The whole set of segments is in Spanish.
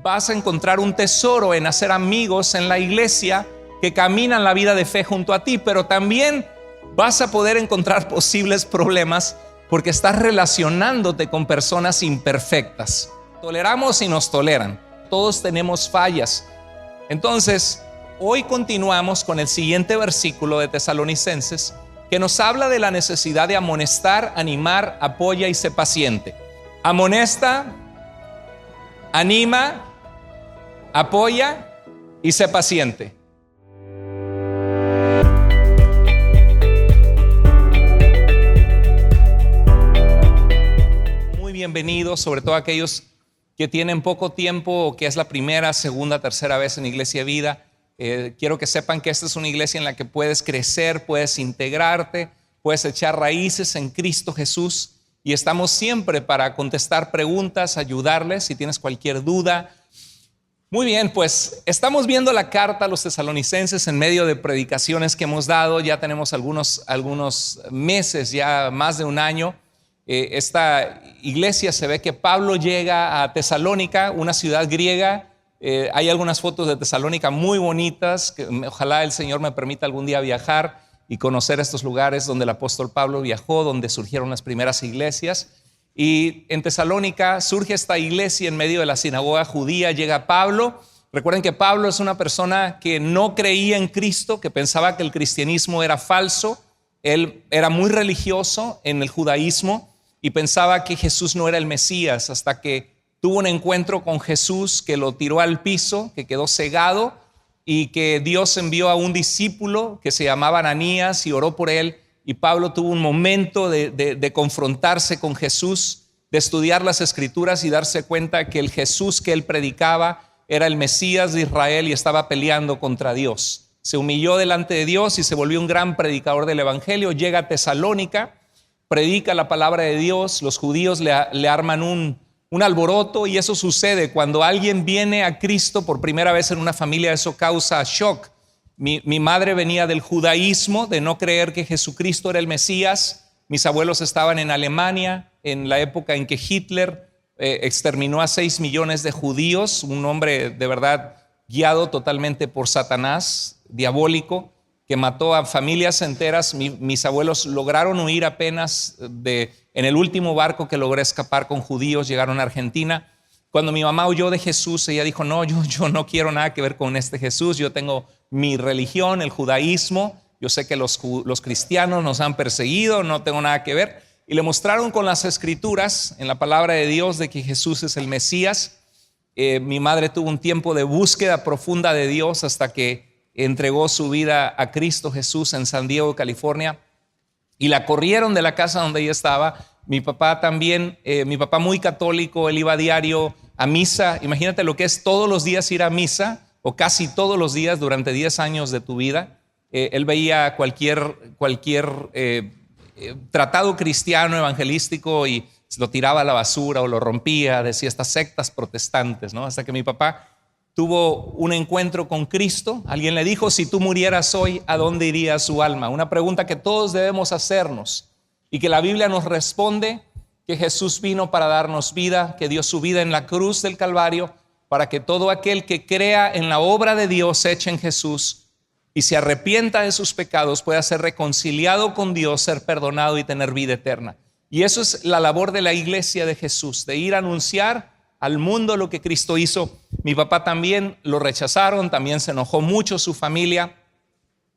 vas a encontrar un tesoro en hacer amigos en la iglesia que caminan la vida de fe junto a ti, pero también vas a poder encontrar posibles problemas porque estás relacionándote con personas imperfectas. Toleramos y nos toleran. Todos tenemos fallas. Entonces, hoy continuamos con el siguiente versículo de Tesalonicenses, que nos habla de la necesidad de amonestar, animar, apoya y sé paciente. Amonesta, anima, apoya y sé paciente. Muy bienvenidos, sobre todo aquellos que tienen poco tiempo o que es la primera, segunda, tercera vez en Iglesia Vida. Quiero que sepan que esta es una iglesia en la que puedes crecer, puedes integrarte, puedes echar raíces en Cristo Jesús, y estamos siempre para contestar preguntas, ayudarles si tienes cualquier duda. Muy bien, pues estamos viendo la carta a los tesalonicenses en medio de predicaciones que hemos dado. Ya tenemos algunos meses, ya más de un año. Esta iglesia, se ve que Pablo llega a Tesalónica, una ciudad griega. Hay algunas fotos de Tesalónica muy bonitas, que ojalá el Señor me permita algún día viajar y conocer estos lugares donde el apóstol Pablo viajó, donde surgieron las primeras iglesias. Y en Tesalónica surge esta iglesia en medio de la sinagoga judía. Llega Pablo. Recuerden que Pablo es una persona que no creía en Cristo, que pensaba que el cristianismo era falso. Él era muy religioso en el judaísmo y pensaba que Jesús no era el Mesías, hasta que tuvo un encuentro con Jesús que lo tiró al piso, que quedó cegado, y que Dios envió a un discípulo que se llamaba Ananías y oró por él. Y Pablo tuvo un momento de confrontarse con Jesús, de estudiar las Escrituras y darse cuenta que el Jesús que él predicaba era el Mesías de Israel y estaba peleando contra Dios. Se humilló delante de Dios y se volvió un gran predicador del Evangelio. Llega a Tesalónica, predica la palabra de Dios. Los judíos le arman un alboroto, y eso sucede cuando alguien viene a Cristo por primera vez en una familia. Eso causa shock. Mi madre venía del judaísmo, de no creer que Jesucristo era el Mesías. Mis abuelos estaban en Alemania en la época en que Hitler exterminó a 6 millones de judíos, un hombre de verdad guiado totalmente por Satanás, diabólico, que mató a familias enteras. Mis abuelos lograron huir apenas en el último barco que logró escapar con judíos, llegaron a Argentina. Cuando mi mamá oyó de Jesús, ella dijo, no, yo no quiero nada que ver con este Jesús. Yo tengo mi religión, el judaísmo. Yo sé que los cristianos nos han perseguido, no tengo nada que ver. Y le mostraron con las Escrituras, en la palabra de Dios, de que Jesús es el Mesías. Mi madre tuvo un tiempo de búsqueda profunda de Dios hasta que entregó su vida a Cristo Jesús en San Diego, California. Y la corrieron de la casa donde ella estaba. Mi papá también, mi papá muy católico, él iba a diario a misa. Imagínate lo que es todos los días ir a misa, o casi todos los días durante 10 años de tu vida. Él veía cualquier tratado cristiano, evangelístico, y lo tiraba a la basura o lo rompía, decía estas sectas protestantes, ¿no? Hasta que mi papá tuvo un encuentro con Cristo. Alguien le dijo, si tú murieras hoy, ¿a dónde iría su alma? Una pregunta que todos debemos hacernos. Y que la Biblia nos responde que Jesús vino para darnos vida, que dio su vida en la cruz del Calvario, para que todo aquel que crea en la obra de Dios hecha en Jesús y se arrepienta de sus pecados pueda ser reconciliado con Dios, ser perdonado y tener vida eterna. Y eso es la labor de la iglesia de Jesús, de ir a anunciar al mundo lo que Cristo hizo. Mi papá también lo rechazaron, también se enojó mucho su familia.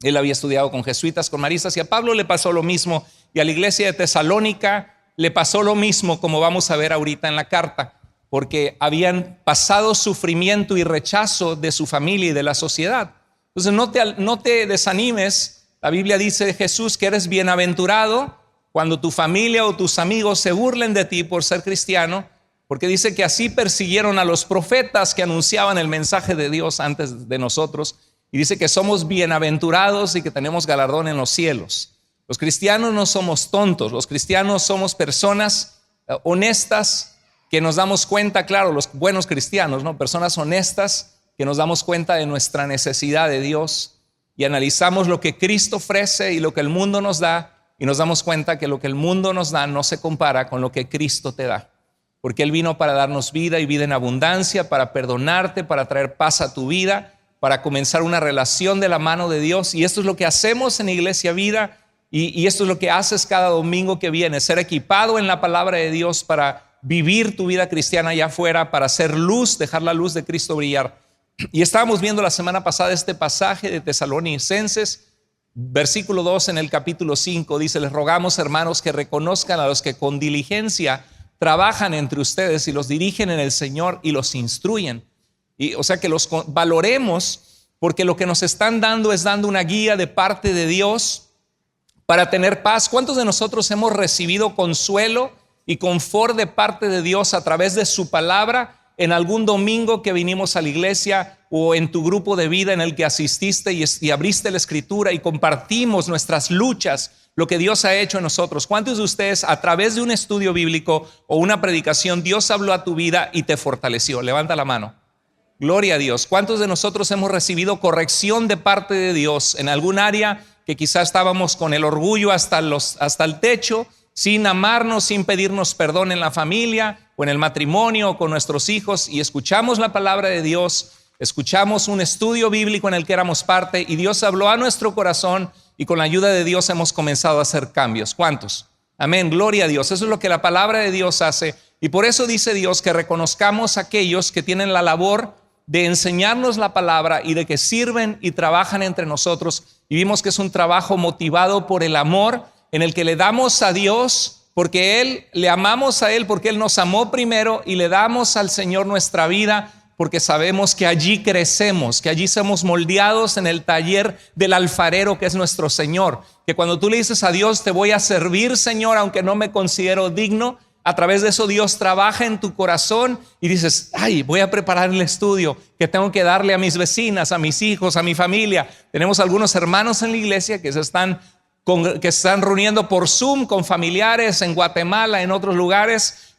Él había estudiado con jesuitas, con maristas, y a Pablo le pasó lo mismo. Y a la iglesia de Tesalónica le pasó lo mismo, como vamos a ver ahorita en la carta, porque habían pasado sufrimiento y rechazo de su familia y de la sociedad. Entonces no te desanimes. La Biblia dice de Jesús que eres bienaventurado cuando tu familia o tus amigos se burlen de ti por ser cristiano, porque dice que así persiguieron a los profetas que anunciaban el mensaje de Dios antes de nosotros. Y dice que somos bienaventurados y que tenemos galardón en los cielos. Los cristianos no somos tontos, los cristianos somos personas honestas que nos damos cuenta, claro, los buenos cristianos, ¿no? Personas honestas que nos damos cuenta de nuestra necesidad de Dios y analizamos lo que Cristo ofrece y lo que el mundo nos da, y nos damos cuenta que lo que el mundo nos da no se compara con lo que Cristo te da. porque Él vino para darnos vida y vida en abundancia, para perdonarte, para traer paz a tu vida, para comenzar una relación de la mano de Dios. Y esto es lo que hacemos en Iglesia Vida, y esto es lo que haces cada domingo que viene, ser equipado en la palabra de Dios para vivir tu vida cristiana allá afuera, para hacer luz, dejar la luz de Cristo brillar. Y estábamos viendo la semana pasada este pasaje de Tesalonicenses, versículo 2 en el capítulo 5, dice: les rogamos, hermanos, que reconozcan a los que con diligencia trabajan entre ustedes y los dirigen en el Señor y los instruyen. Y, o sea, que los valoremos, porque lo que nos están dando es dando una guía de parte de Dios para tener paz. ¿Cuántos de nosotros hemos recibido consuelo y confort de parte de Dios a través de su palabra en algún domingo que vinimos a la iglesia o en tu grupo de vida en el que asististe y abriste la escritura y compartimos nuestras luchas, lo que Dios ha hecho en nosotros? ¿Cuántos de ustedes a través de un estudio bíblico o una predicación Dios habló a tu vida y te fortaleció? Levanta la mano. Gloria a Dios. ¿Cuántos de nosotros hemos recibido corrección de parte de Dios en algún área que quizás estábamos con el orgullo hasta el techo, sin amarnos, sin pedirnos perdón en la familia o en el matrimonio o con nuestros hijos, y escuchamos la palabra de Dios, escuchamos un estudio bíblico en el que éramos parte y Dios habló a nuestro corazón y con la ayuda de Dios hemos comenzado a hacer cambios? ¿Cuántos? Amén, gloria a Dios. Eso es lo que la palabra de Dios hace, y por eso dice Dios que reconozcamos a aquellos que tienen la labor de enseñarnos la palabra y de que sirven y trabajan entre nosotros, y vimos que es un trabajo motivado por el amor, en el que le damos a Dios porque le amamos a Él, porque Él nos amó primero, y le damos al Señor nuestra vida porque sabemos que allí crecemos, que allí somos moldeados en el taller del alfarero que es nuestro Señor, que cuando tú le dices a Dios: te voy a servir, Señor, aunque no me considero digno, a través de eso Dios trabaja en tu corazón y dices: ay, voy a preparar el estudio que tengo que darle a mis vecinas, a mis hijos, a mi familia. Tenemos algunos hermanos en la iglesia que están reuniendo por Zoom con familiares en Guatemala, en otros lugares,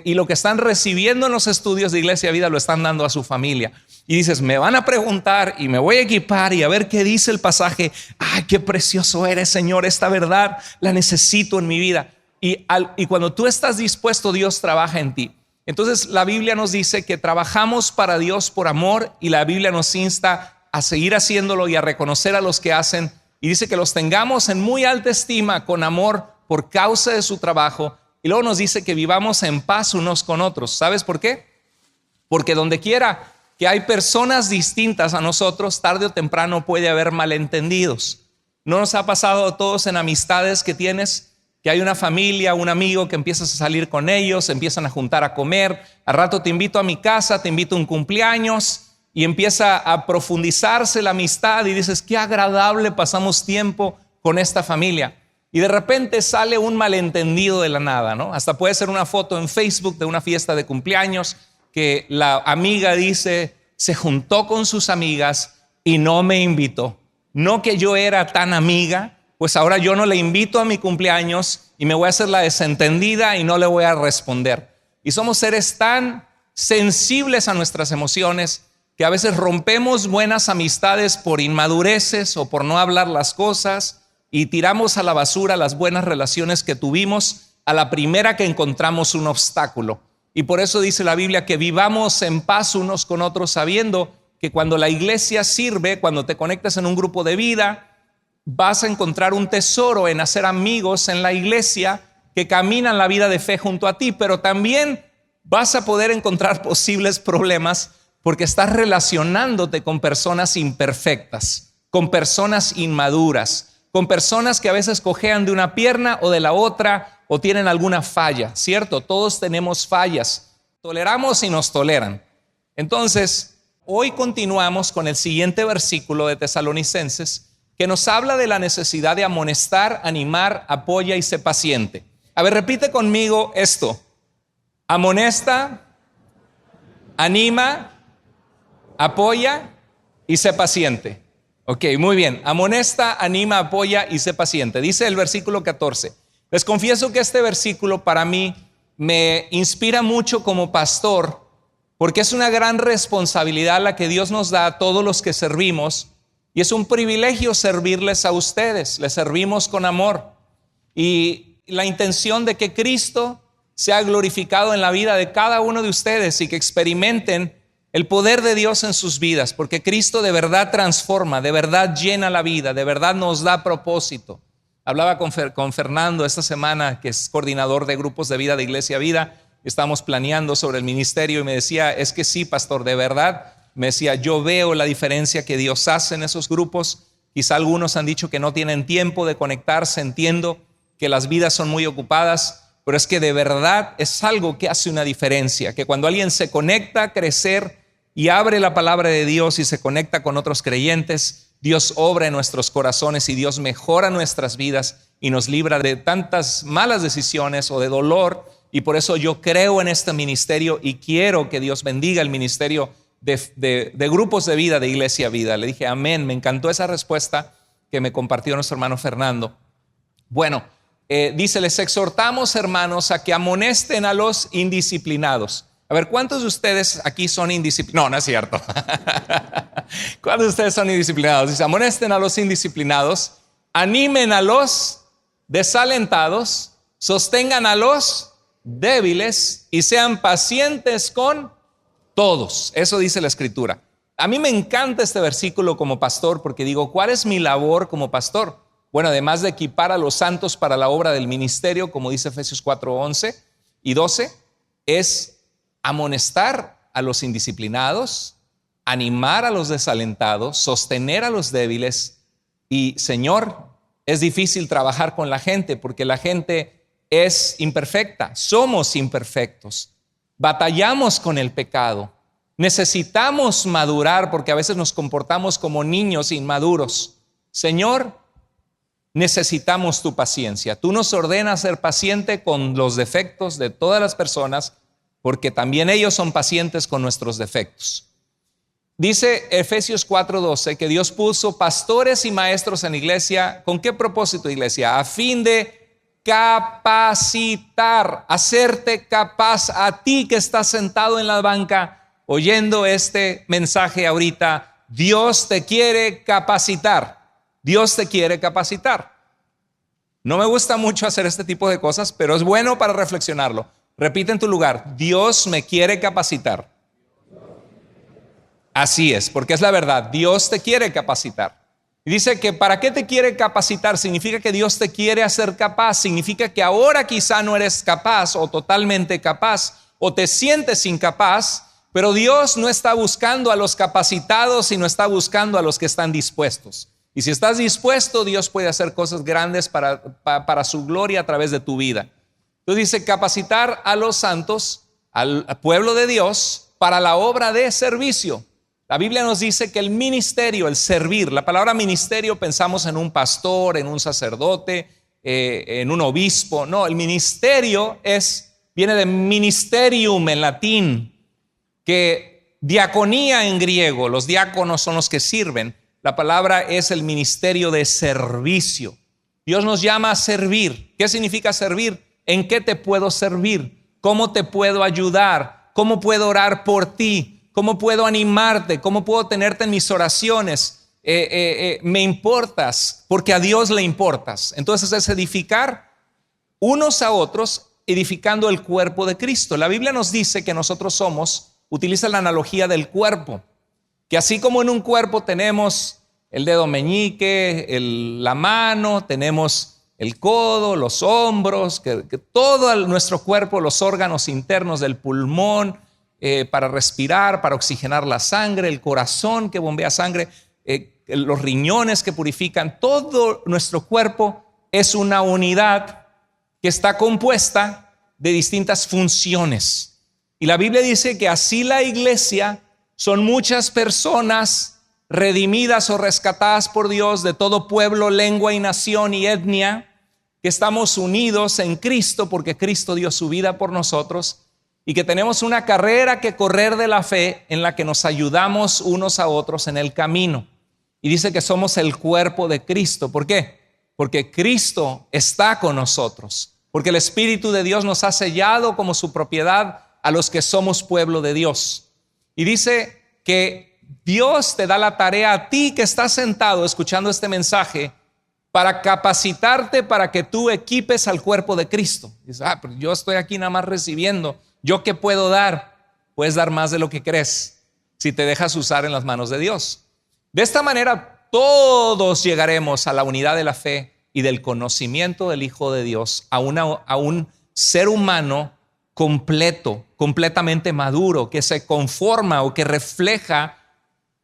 y lo que están recibiendo en los estudios de Iglesia Vida lo están dando a su familia. Y dices: me van a preguntar y me voy a equipar y a ver qué dice el pasaje. Ay, qué precioso eres, Señor, esta verdad la necesito en mi vida. Y cuando tú estás dispuesto, Dios trabaja en ti. Entonces la Biblia nos dice que trabajamos para Dios por amor, y la Biblia nos insta a seguir haciéndolo y a reconocer a los que hacen, y dice que los tengamos en muy alta estima con amor por causa de su trabajo. Y luego nos dice que vivamos en paz unos con otros. ¿Sabes por qué? Porque donde quiera que hay personas distintas a nosotros, tarde o temprano puede haber malentendidos. ¿No nos ha pasado a todos en amistades que tienes, que hay una familia, un amigo que empiezas a salir con ellos, empiezan a juntar a comer, al rato te invito a mi casa, te invito a un cumpleaños, y empieza a profundizarse la amistad y dices: qué agradable pasamos tiempo con esta familia? Y de repente sale un malentendido de la nada, ¿no? Hasta puede ser una foto en Facebook de una fiesta de cumpleaños que la amiga dice: se juntó con sus amigas y no me invitó. No que yo era tan amiga, pues ahora yo no le invito a mi cumpleaños y me voy a hacer la desentendida y no le voy a responder. Y somos seres tan sensibles a nuestras emociones que a veces rompemos buenas amistades por inmadureces o por no hablar las cosas, y tiramos a la basura las buenas relaciones que tuvimos a la primera que encontramos un obstáculo. Y por eso dice la Biblia que vivamos en paz unos con otros, sabiendo que cuando la iglesia sirve, cuando te conectas en un grupo de vida, vas a encontrar un tesoro en hacer amigos en la iglesia que caminan la vida de fe junto a ti, pero también vas a poder encontrar posibles problemas porque estás relacionándote con personas imperfectas, con personas inmaduras, con personas que a veces cojean de una pierna o de la otra o tienen alguna falla, ¿cierto? Todos tenemos fallas, toleramos y nos toleran. Entonces, hoy continuamos con el siguiente versículo de Tesalonicenses, que nos habla de la necesidad de amonestar, animar, apoya y sé paciente. A ver, repite conmigo esto: amonesta, anima, apoya y sé paciente. Ok, muy bien. Amonesta, anima, apoya y sé paciente. Dice el versículo 14. Les confieso que este versículo para mí me inspira mucho como pastor, porque es una gran responsabilidad la que Dios nos da a todos los que servimos, y es un privilegio servirles a ustedes. Les servimos con amor y la intención de que Cristo sea glorificado en la vida de cada uno de ustedes y que experimenten el poder de Dios en sus vidas, porque Cristo de verdad transforma, de verdad llena la vida, de verdad nos da propósito. Hablaba con Fernando esta semana, que es coordinador de grupos de vida de Iglesia Vida. Estamos planeando sobre el ministerio y me decía, es que sí, pastor, de verdad. Me decía, yo veo la diferencia que Dios hace en esos grupos. Quizá algunos han dicho que no tienen tiempo de conectarse, entiendo que las vidas son muy ocupadas, pero es que de verdad es algo que hace una diferencia, que cuando alguien se conecta a crecer y abre la palabra de Dios y se conecta con otros creyentes, Dios obra en nuestros corazones y Dios mejora nuestras vidas y nos libra de tantas malas decisiones o de dolor. Y por eso yo creo en este ministerio y quiero que Dios bendiga el ministerio de grupos de vida de Iglesia Vida. Le dije amén. Me encantó esa respuesta que me compartió nuestro hermano Fernando. Bueno, dice, les exhortamos, hermanos, a que amonesten a los indisciplinados. A ver, ¿cuántos de ustedes aquí son indisciplinados? No, no es cierto. ¿Cuántos de ustedes son indisciplinados? Dice, amonesten a los indisciplinados, animen a los desalentados, sostengan a los débiles y sean pacientes con todos. Eso dice la Escritura. A mí me encanta este versículo como pastor porque digo, ¿cuál es mi labor como pastor? Bueno, además de equipar a los santos para la obra del ministerio, como dice Efesios 4:11 y 12, es amonestar a los indisciplinados, animar a los desalentados, sostener a los débiles. Y Señor, es difícil trabajar con la gente porque la gente es imperfecta, somos imperfectos, batallamos con el pecado, necesitamos madurar porque a veces nos comportamos como niños inmaduros. Señor, necesitamos tu paciencia. Tú nos ordenas ser paciente con los defectos de todas las personas, porque también ellos son pacientes con nuestros defectos. Dice Efesios 4:12 que Dios puso pastores y maestros en la iglesia. ¿Con qué propósito, iglesia? A fin de capacitar, hacerte capaz a ti que estás sentado en la banca oyendo este mensaje ahorita. Dios te quiere capacitar. Dios te quiere capacitar. No me gusta mucho hacer este tipo de cosas, pero es bueno para reflexionarlo. Repite en tu lugar, Dios me quiere capacitar. Así es, porque es la verdad, Dios te quiere capacitar. Y dice que ¿para qué te quiere capacitar? Significa que Dios te quiere hacer capaz, significa que ahora quizá no eres capaz o totalmente capaz o te sientes incapaz, pero Dios no está buscando a los capacitados, sino está buscando a los que están dispuestos. Y si estás dispuesto, Dios puede hacer cosas grandes para su gloria a través de tu vida. Entonces dice capacitar a los santos, al pueblo de Dios, para la obra de servicio. La Biblia nos dice que el ministerio, el servir, la palabra ministerio pensamos en un pastor, en un sacerdote, en un obispo. No, el ministerio viene de ministerium en latín, que diaconía en griego, los diáconos son los que sirven. La palabra es el ministerio de servicio. Dios nos llama a servir. ¿Qué significa servir? ¿En qué te puedo servir? ¿Cómo te puedo ayudar? ¿Cómo puedo orar por ti? ¿Cómo puedo animarte? ¿Cómo puedo tenerte en mis oraciones? Me importas porque a Dios le importas. Entonces es edificar unos a otros, edificando el cuerpo de Cristo. La Biblia nos dice que nosotros utiliza la analogía del cuerpo, que así como en un cuerpo tenemos el dedo meñique, la mano, tenemos el codo, los hombros, que todo nuestro cuerpo, los órganos internos del pulmón, para respirar, para oxigenar la sangre, el corazón que bombea sangre, los riñones que purifican, todo nuestro cuerpo es una unidad que está compuesta de distintas funciones. Y la Biblia dice que así la iglesia son muchas personas redimidas o rescatadas por Dios de todo pueblo, lengua y nación y etnia, que estamos unidos en Cristo porque Cristo dio su vida por nosotros y que tenemos una carrera que correr de la fe en la que nos ayudamos unos a otros en el camino. Y dice que somos el cuerpo de Cristo. ¿Por qué? Porque Cristo está con nosotros, porque el Espíritu de Dios nos ha sellado como su propiedad a los que somos pueblo de Dios. Y dice que Dios te da la tarea a ti que estás sentado escuchando este mensaje para capacitarte para que tú equipes al cuerpo de Cristo. Dices, pero yo estoy aquí nada más recibiendo. ¿Yo qué puedo dar? Puedes dar más de lo que crees si te dejas usar en las manos de Dios. De esta manera todos llegaremos a la unidad de la fe y del conocimiento del Hijo de Dios, a un ser humano completo, completamente maduro, que se conforma o que refleja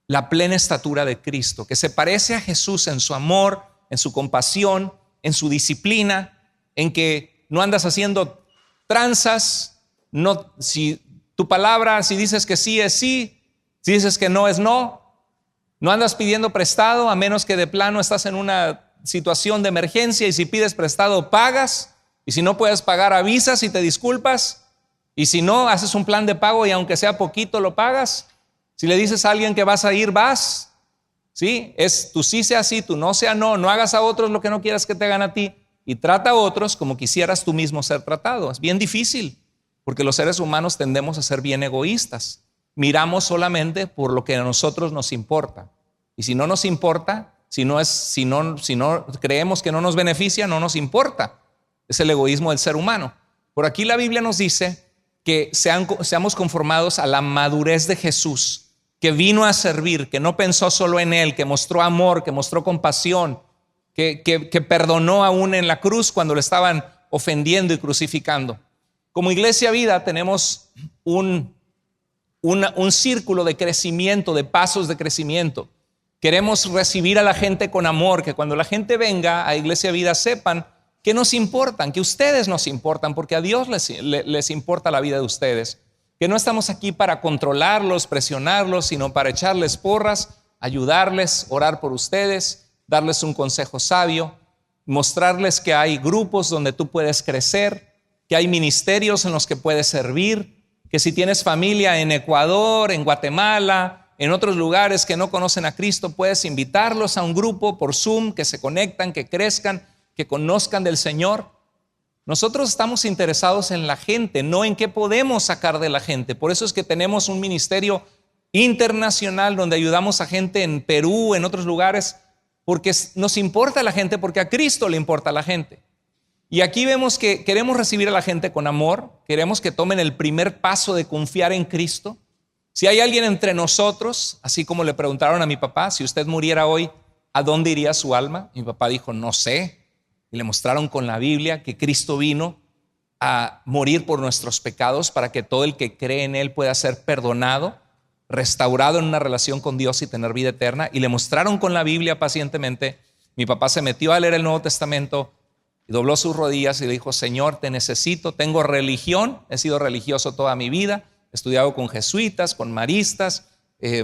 la plena estatura de Cristo, que se parece a Jesús en su amor, en su compasión, en su disciplina, en que no andas haciendo tranzas, no, si tu palabra, si dices que sí es sí, si dices que no es no, no andas pidiendo prestado a menos que de plano estás en una situación de emergencia y si pides prestado pagas, y si no puedes pagar avisas y te disculpas, y si no haces un plan de pago y aunque sea poquito lo pagas. Si le dices a alguien que vas a ir, vas. ¿Sí? Es tu sí sea sí, tu no sea no. No hagas a otros lo que no quieras que te hagan a ti y trata a otros como quisieras tú mismo ser tratado. Es bien difícil porque los seres humanos tendemos a ser bien egoístas. Miramos solamente por lo que a nosotros nos importa. Y si no nos importa, si no creemos que no nos beneficia, no nos importa. Es el egoísmo del ser humano. Por aquí la Biblia nos dice que seamos conformados a la madurez de Jesús, que vino a servir, que no pensó solo en Él, que mostró amor, que mostró compasión, que perdonó aún en la cruz cuando le estaban ofendiendo y crucificando. Como Iglesia Vida tenemos un círculo de crecimiento, de pasos de crecimiento. Queremos recibir a la gente con amor, que cuando la gente venga a Iglesia Vida sepan que nos importan, que ustedes nos importan, porque a Dios les importa la vida de ustedes. Que no estamos aquí para controlarlos, presionarlos, sino para echarles porras, ayudarles, orar por ustedes, darles un consejo sabio, mostrarles que hay grupos donde tú puedes crecer, que hay ministerios en los que puedes servir, que si tienes familia en Ecuador, en Guatemala, en otros lugares que no conocen a Cristo, puedes invitarlos a un grupo por Zoom, que se conectan, que crezcan, que conozcan del Señor. Nosotros estamos interesados en la gente, no en qué podemos sacar de la gente. Por eso es que tenemos un ministerio internacional donde ayudamos a gente en Perú, en otros lugares, porque nos importa la gente, porque a Cristo le importa la gente. Y aquí vemos que queremos recibir a la gente con amor, queremos que tomen el primer paso de confiar en Cristo. Si hay alguien entre nosotros, así como le preguntaron a mi papá, si usted muriera hoy, ¿a dónde iría su alma? Mi papá dijo, no sé. Y le mostraron con la Biblia que Cristo vino a morir por nuestros pecados para que todo el que cree en Él pueda ser perdonado, restaurado en una relación con Dios y tener vida eterna. Y le mostraron con la Biblia pacientemente. Mi papá se metió a leer el Nuevo Testamento y dobló sus rodillas y le dijo, Señor, te necesito, tengo religión, he sido religioso toda mi vida, he estudiado con jesuitas, con maristas,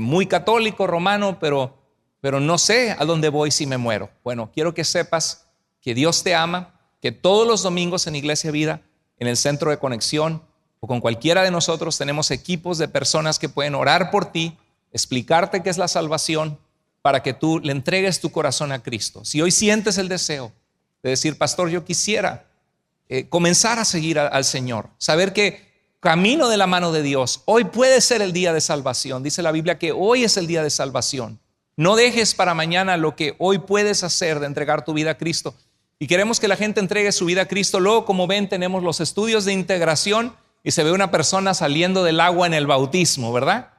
muy católico, romano, pero no sé a dónde voy si me muero. Bueno, quiero que sepas que Dios te ama, que todos los domingos en Iglesia Vida, en el centro de conexión o con cualquiera de nosotros tenemos equipos de personas que pueden orar por ti, explicarte qué es la salvación para que tú le entregues tu corazón a Cristo. Si hoy sientes el deseo de decir, pastor, yo quisiera comenzar a seguir al Señor, saber que camino de la mano de Dios, hoy puede ser el día de salvación. Dice la Biblia que hoy es el día de salvación. No dejes para mañana lo que hoy puedes hacer de entregar tu vida a Cristo. Y queremos que la gente entregue su vida a Cristo. Luego, como ven, tenemos los estudios de integración y se ve una persona saliendo del agua en el bautismo, ¿verdad?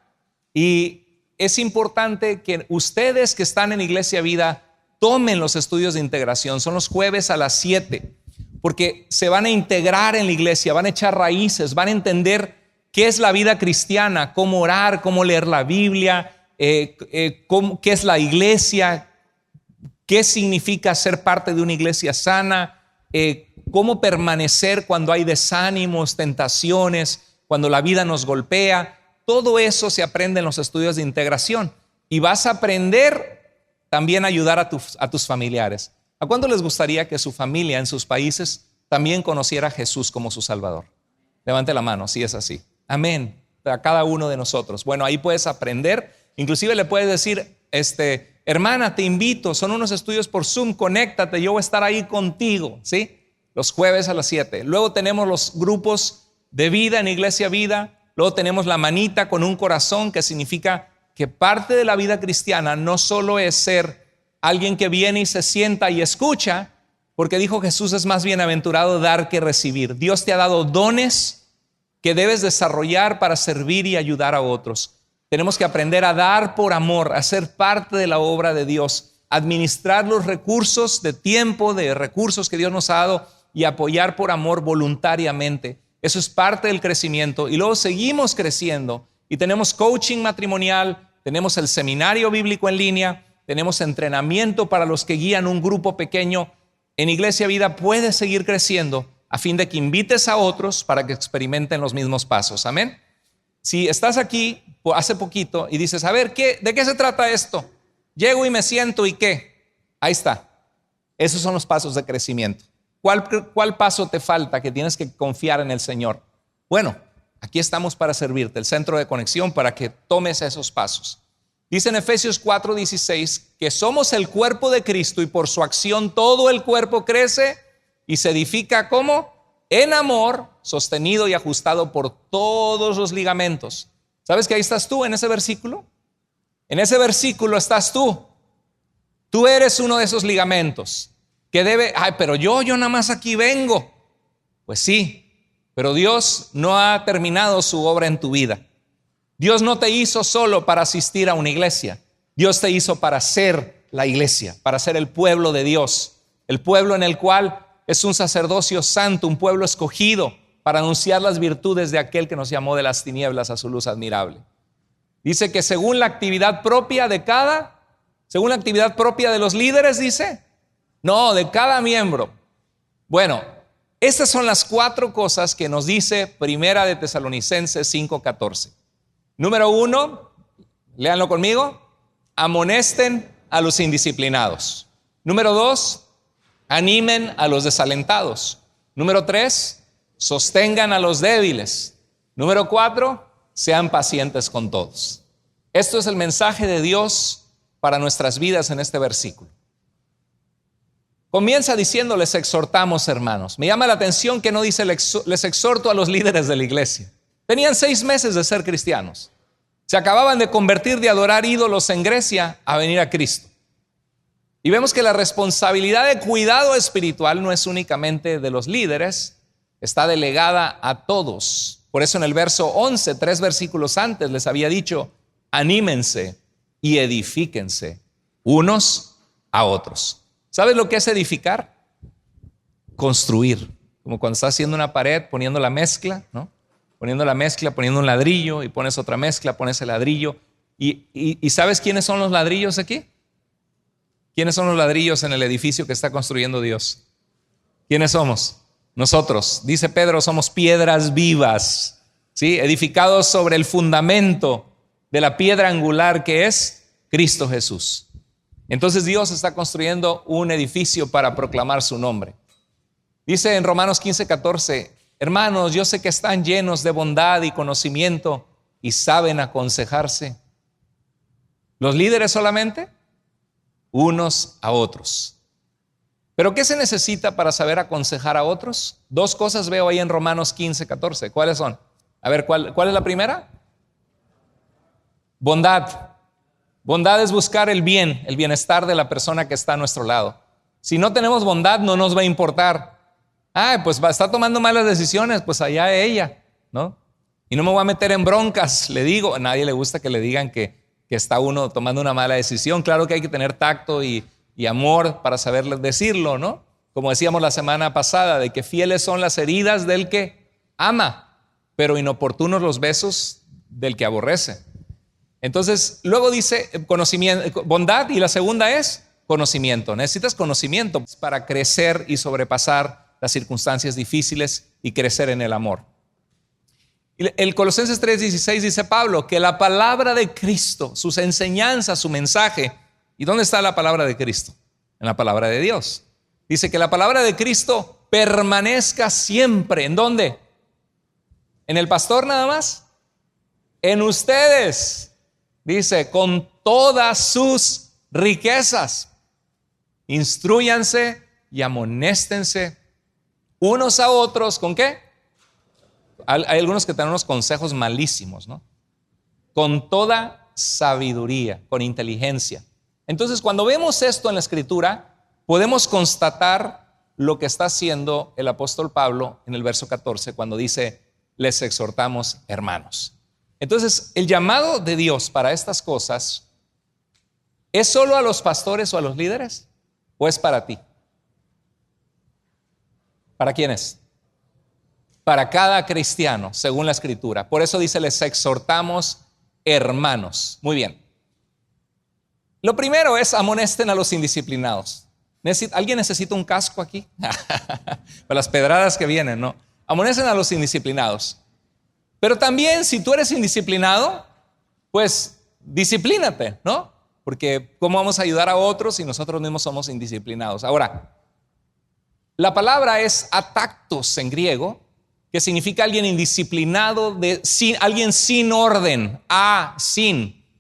Y es importante que ustedes que están en Iglesia Vida tomen los estudios de integración. Son los jueves a las 7, porque se van a integrar en la iglesia, van a echar raíces, van a entender qué es la vida cristiana, cómo orar, cómo leer la Biblia, qué es la iglesia, qué significa ser parte de una iglesia sana, cómo permanecer cuando hay desánimos, tentaciones, cuando la vida nos golpea. Todo eso se aprende en los estudios de integración y vas a aprender también a ayudar a tus familiares. ¿A cuánto les gustaría que su familia en sus países también conociera a Jesús como su Salvador? Levante la mano si es así. Amén. A cada uno de nosotros. Bueno, ahí puedes aprender. Inclusive le puedes decir, hermana, te invito, son unos estudios por Zoom, conéctate, yo voy a estar ahí contigo, ¿sí? Los jueves a las 7. Luego tenemos los grupos de vida en Iglesia Vida. Luego tenemos la manita con un corazón, que significa que parte de la vida cristiana no solo es ser alguien que viene y se sienta y escucha, porque dijo Jesús, es más bienaventurado dar que recibir. Dios te ha dado dones que debes desarrollar para servir y ayudar a otros. Tenemos que aprender a dar por amor, a ser parte de la obra de Dios, administrar los recursos de tiempo, de recursos que Dios nos ha dado y apoyar por amor voluntariamente. Eso es parte del crecimiento. Y luego seguimos creciendo y tenemos coaching matrimonial, tenemos el seminario bíblico en línea, tenemos entrenamiento para los que guían un grupo pequeño. En Iglesia Vida puedes seguir creciendo a fin de que invites a otros para que experimenten los mismos pasos. Amén. Si estás aquí hace poquito y dices, a ver, ¿de qué se trata esto? Llego y me siento y ¿qué? Ahí está. Esos son los pasos de crecimiento. ¿Cuál paso te falta que tienes que confiar en el Señor? Bueno, aquí estamos para servirte, el centro de conexión para que tomes esos pasos. Dice en Efesios 4:16 que somos el cuerpo de Cristo y por su acción todo el cuerpo crece y se edifica ¿cómo? En amor, sostenido y ajustado por todos los ligamentos. ¿Sabes que ahí estás tú en ese versículo? En ese versículo estás tú. Tú eres uno de esos ligamentos que pero yo nada más aquí vengo. Pues sí, pero Dios no ha terminado su obra en tu vida. Dios no te hizo solo para asistir a una iglesia. Dios te hizo para ser la iglesia, para ser el pueblo de Dios, el pueblo en el cual es un sacerdocio santo, un pueblo escogido para anunciar las virtudes de aquel que nos llamó de las tinieblas a su luz admirable. Dice que según la actividad propia de los líderes, dice, no, de cada miembro. Bueno, estas son las 4 cosas que nos dice Primera de Tesalonicenses 5:14. Número 1, léanlo conmigo, amonesten a los indisciplinados. Número 2, animen a los desalentados. Número 3, sostengan a los débiles. Número 4, sean pacientes con todos. Esto es el mensaje de Dios para nuestras vidas en este versículo. Comienza diciendo, les exhortamos, hermanos. Me llama la atención que no dice, les exhorto a los líderes de la iglesia. Tenían 6 meses de ser cristianos. Se acababan de convertir de adorar ídolos en Grecia a venir a Cristo. Y vemos que la responsabilidad de cuidado espiritual no es únicamente de los líderes, está delegada a todos. Por eso en el verso 11, 3 versículos antes, les había dicho, anímense y edifíquense unos a otros. ¿Sabes lo que es edificar? Construir. Como cuando estás haciendo una pared, poniendo la mezcla, ¿no? Poniendo la mezcla, poniendo un ladrillo y pones otra mezcla, pones el ladrillo. ¿Y sabes quiénes son los ladrillos aquí? ¿Quiénes son los ladrillos en el edificio que está construyendo Dios? ¿Quiénes somos? Nosotros. Dice Pedro, somos piedras vivas, ¿sí? Edificados sobre el fundamento de la piedra angular que es Cristo Jesús. Entonces Dios está construyendo un edificio para proclamar su nombre. Dice en Romanos 15:14, hermanos, yo sé que están llenos de bondad y conocimiento y saben aconsejarse. ¿Los líderes solamente? Unos a otros. ¿Pero qué se necesita para saber aconsejar a otros? 2 cosas veo ahí en Romanos 15:14. ¿Cuáles son? A ver, ¿cuál es la primera? Bondad. Bondad es buscar el bien, el bienestar de la persona que está a nuestro lado. Si no tenemos bondad, no nos va a importar. Pues está tomando malas decisiones, pues allá ella, ¿no? Y no me voy a meter en broncas, le digo. A nadie le gusta que le digan que está uno tomando una mala decisión. Claro que hay que tener tacto y amor para saber decirlo, ¿no? Como decíamos la semana pasada, de que fieles son las heridas del que ama, pero inoportunos los besos del que aborrece. Entonces, luego dice conocimiento, bondad, y la segunda es conocimiento. Necesitas conocimiento para crecer y sobrepasar las circunstancias difíciles y crecer en el amor. El Colosenses 3:16 dice Pablo que la palabra de Cristo, sus enseñanzas, su mensaje. ¿Y dónde está la palabra de Cristo? En la palabra de Dios. Dice que la palabra de Cristo permanezca siempre. ¿En dónde? ¿En el pastor nada más? En ustedes. Dice, con todas sus riquezas. Instrúyanse y amonéstense unos a otros. ¿Con qué? Hay algunos que tienen unos consejos malísimos, ¿no? Con toda sabiduría, con inteligencia. Entonces, cuando vemos esto en la Escritura, podemos constatar lo que está haciendo el apóstol Pablo en el verso 14, cuando dice, les exhortamos, hermanos. Entonces, el llamado de Dios para estas cosas, ¿es solo a los pastores o a los líderes? ¿O es para ti? ¿Para quién es? Para cada cristiano, según la Escritura. Por eso dice, les exhortamos, hermanos. Muy bien. Lo primero es, amonesten a los indisciplinados. ¿Alguien necesita un casco aquí? Para las pedradas que vienen, ¿no? Amonesten a los indisciplinados. Pero también, si tú eres indisciplinado, pues disciplínate, ¿no? Porque ¿cómo vamos a ayudar a otros si nosotros mismos somos indisciplinados? Ahora, la palabra es atactos en griego, que significa alguien indisciplinado, alguien sin orden,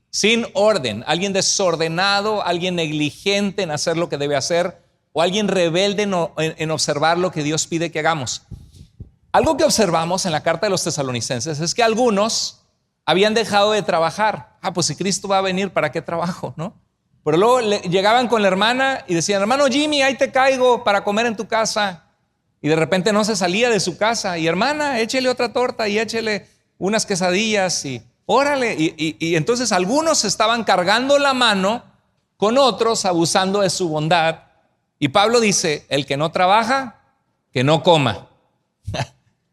sin orden, alguien desordenado, alguien negligente en hacer lo que debe hacer, o alguien rebelde en observar lo que Dios pide que hagamos. Algo que observamos en la carta de los tesalonicenses es que algunos habían dejado de trabajar. Pues si Cristo va a venir, ¿para qué trabajo, no? Pero luego llegaban con la hermana y decían, hermano Jimmy, ahí te caigo para comer en tu casa. Y de repente no se salía de su casa. Y hermana, échele otra torta y échele unas quesadillas y órale. Y entonces algunos estaban cargando la mano con otros, abusando de su bondad. Y Pablo dice, el que no trabaja, que no coma.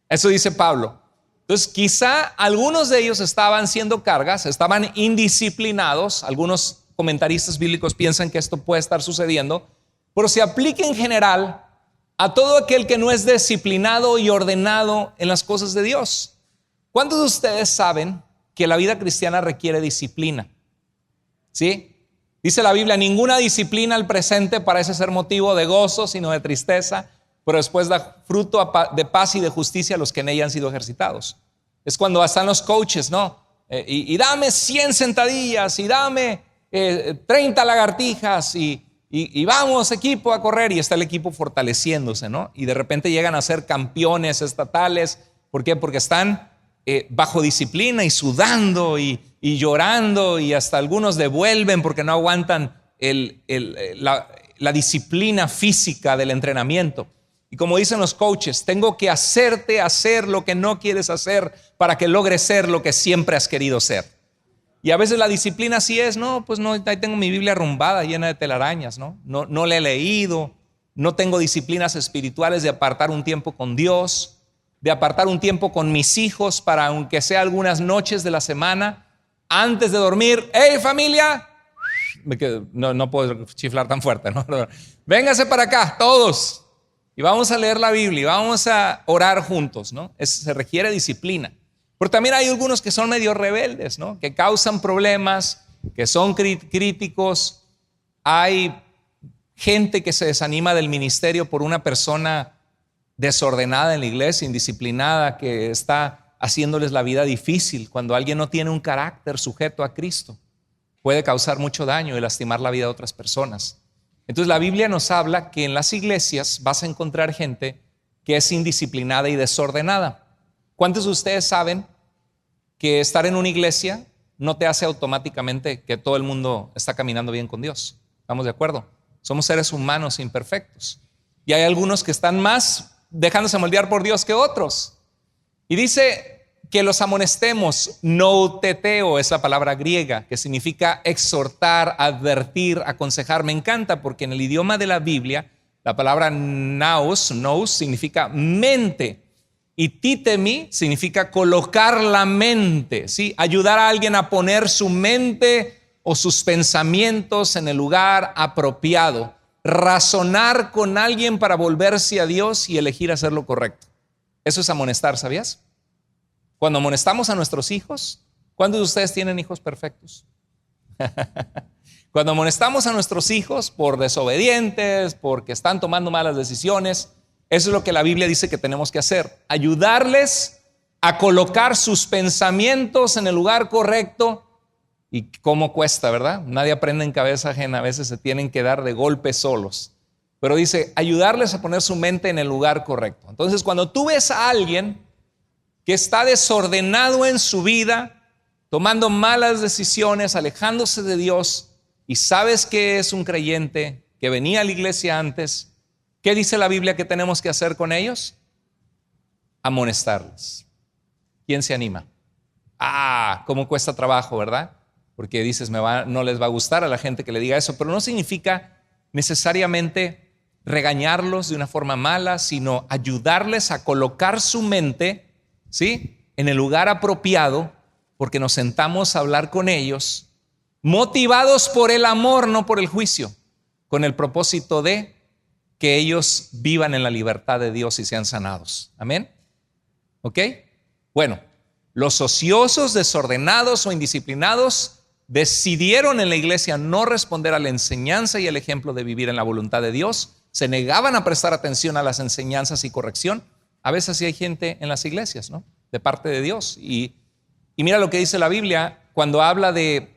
Eso dice Pablo. Entonces quizá algunos de ellos estaban siendo cargas, estaban indisciplinados. Algunos comentaristas bíblicos piensan que esto puede estar sucediendo, pero se aplica en general a todo aquel que no es disciplinado y ordenado en las cosas de Dios. ¿Cuántos de ustedes saben que la vida cristiana requiere disciplina? ¿Sí? Dice la Biblia, ninguna disciplina al presente parece ser motivo de gozo, sino de tristeza, pero después da fruto de paz y de justicia a los que en ella han sido ejercitados. Es cuando están los coaches, ¿no? Y dame 100 sentadillas y dame 30 lagartijas y vamos equipo a correr, y está el equipo fortaleciéndose, ¿no? Y de repente llegan a ser campeones estatales. ¿Por qué? Porque están bajo disciplina y sudando y llorando, y hasta algunos devuelven porque no aguantan la disciplina física del entrenamiento. Y como dicen los coaches, tengo que hacerte hacer lo que no quieres hacer para que logres ser lo que siempre has querido ser. Y a veces la disciplina así es, pues ahí tengo mi Biblia arrumbada, llena de telarañas, no la he leído, no tengo disciplinas espirituales de apartar un tiempo con Dios, de apartar un tiempo con mis hijos para, aunque sea algunas noches de la semana, antes de dormir, ¡hey familia! No puedo chiflar tan fuerte, ¿no? Véngase para acá, todos, y vamos a leer la Biblia y vamos a orar juntos, ¿no? Se requiere disciplina. Pero también hay algunos que son medio rebeldes, ¿no? Que causan problemas, que son críticos. Hay gente que se desanima del ministerio por una persona desordenada en la iglesia, indisciplinada, que está haciéndoles la vida difícil. Cuando alguien no tiene un carácter sujeto a Cristo, puede causar mucho daño y lastimar la vida de otras personas. Entonces la Biblia nos habla que en las iglesias vas a encontrar gente que es indisciplinada y desordenada. ¿Cuántos de ustedes saben que estar en una iglesia no te hace automáticamente que todo el mundo está caminando bien con Dios? ¿Estamos de acuerdo? Somos seres humanos imperfectos. Y hay algunos que están más dejándose moldear por Dios que otros. Y dice que los amonestemos. Nouteteo es la palabra griega, que significa exhortar, advertir, aconsejar. Me encanta porque en el idioma de la Biblia la palabra nous significa mente. Y titemi significa colocar la mente, ¿sí? Ayudar a alguien a poner su mente o sus pensamientos en el lugar apropiado. Razonar con alguien para volverse a Dios y elegir hacer lo correcto. Eso es amonestar, ¿sabías? Cuando amonestamos a nuestros hijos, ¿cuántos de ustedes tienen hijos perfectos? Cuando amonestamos a nuestros hijos por desobedientes, porque están tomando malas decisiones, eso es lo que la Biblia dice que tenemos que hacer. Ayudarles a colocar sus pensamientos en el lugar correcto. Y cómo cuesta, ¿verdad? Nadie aprende en cabeza ajena, a veces se tienen que dar de golpe solos. Pero dice, ayudarles a poner su mente en el lugar correcto. Entonces, cuando tú ves a alguien que está desordenado en su vida, tomando malas decisiones, alejándose de Dios, y sabes que es un creyente que venía a la iglesia antes, ¿qué dice la Biblia que tenemos que hacer con ellos? Amonestarles. ¿Quién se anima? Cómo cuesta trabajo, ¿verdad? Porque dices, no les va a gustar a la gente que le diga eso, pero no significa necesariamente regañarlos de una forma mala, sino ayudarles a colocar su mente, ¿sí?, en el lugar apropiado, porque nos sentamos a hablar con ellos, motivados por el amor, no por el juicio, con el propósito de que ellos vivan en la libertad de Dios y sean sanados. Amén. ¿Ok? Bueno, los ociosos, desordenados o indisciplinados decidieron en la iglesia no responder a la enseñanza y el ejemplo de vivir en la voluntad de Dios. Se negaban a prestar atención a las enseñanzas y corrección. A veces sí hay gente en las iglesias, ¿no?, de parte de Dios. Y mira lo que dice la Biblia cuando habla de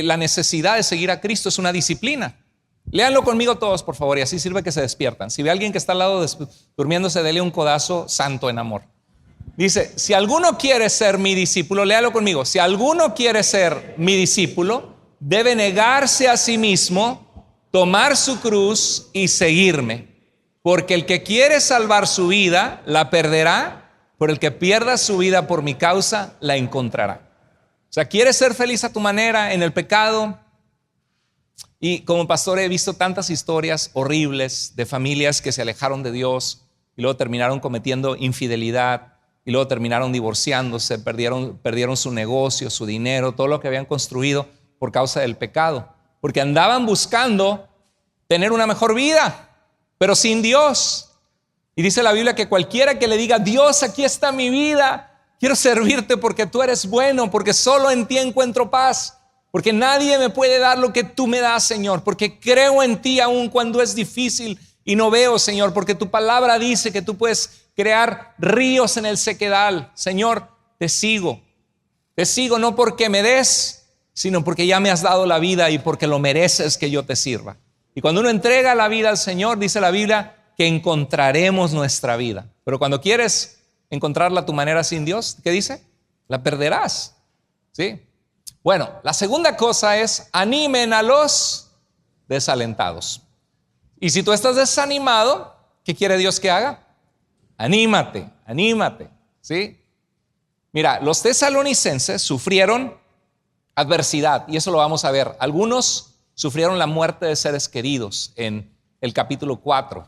la necesidad de seguir a Cristo. Es una disciplina. Léanlo conmigo todos, por favor, y así sirve que se despiertan. Si ve a alguien que está al lado durmiéndose, dele un codazo santo en amor. Dice, si alguno quiere ser mi discípulo, léalo conmigo, si alguno quiere ser mi discípulo, debe negarse a sí mismo, tomar su cruz y seguirme. Porque el que quiere salvar su vida, la perderá, pero el que pierda su vida por mi causa, la encontrará. O sea, ¿quieres ser feliz a tu manera en el pecado? Y como pastor he visto tantas historias horribles de familias que se alejaron de Dios y luego terminaron cometiendo infidelidad y luego terminaron divorciándose, perdieron su negocio, su dinero, todo lo que habían construido por causa del pecado, porque andaban buscando tener una mejor vida, pero sin Dios. Y dice la Biblia que cualquiera que le diga, Dios, aquí está mi vida, quiero servirte porque tú eres bueno, porque solo en ti encuentro paz, porque nadie me puede dar lo que tú me das, Señor, porque creo en ti aun cuando es difícil y no veo, Señor, porque tu palabra dice que tú puedes crear ríos en el sequedal. Señor, te sigo no porque me des, sino porque ya me has dado la vida y porque lo mereces que yo te sirva. Y cuando uno entrega la vida al Señor, dice la Biblia que encontraremos nuestra vida. Pero cuando quieres encontrarla a tu manera sin Dios, ¿qué dice? La perderás. ¿Sí? Bueno, la segunda cosa es animen a los desalentados. Y si tú estás desanimado, ¿qué quiere Dios que haga? Anímate, ¿sí? Mira, los tesalonicenses sufrieron adversidad y eso lo vamos a ver. Algunos sufrieron la muerte de seres queridos en el capítulo 4.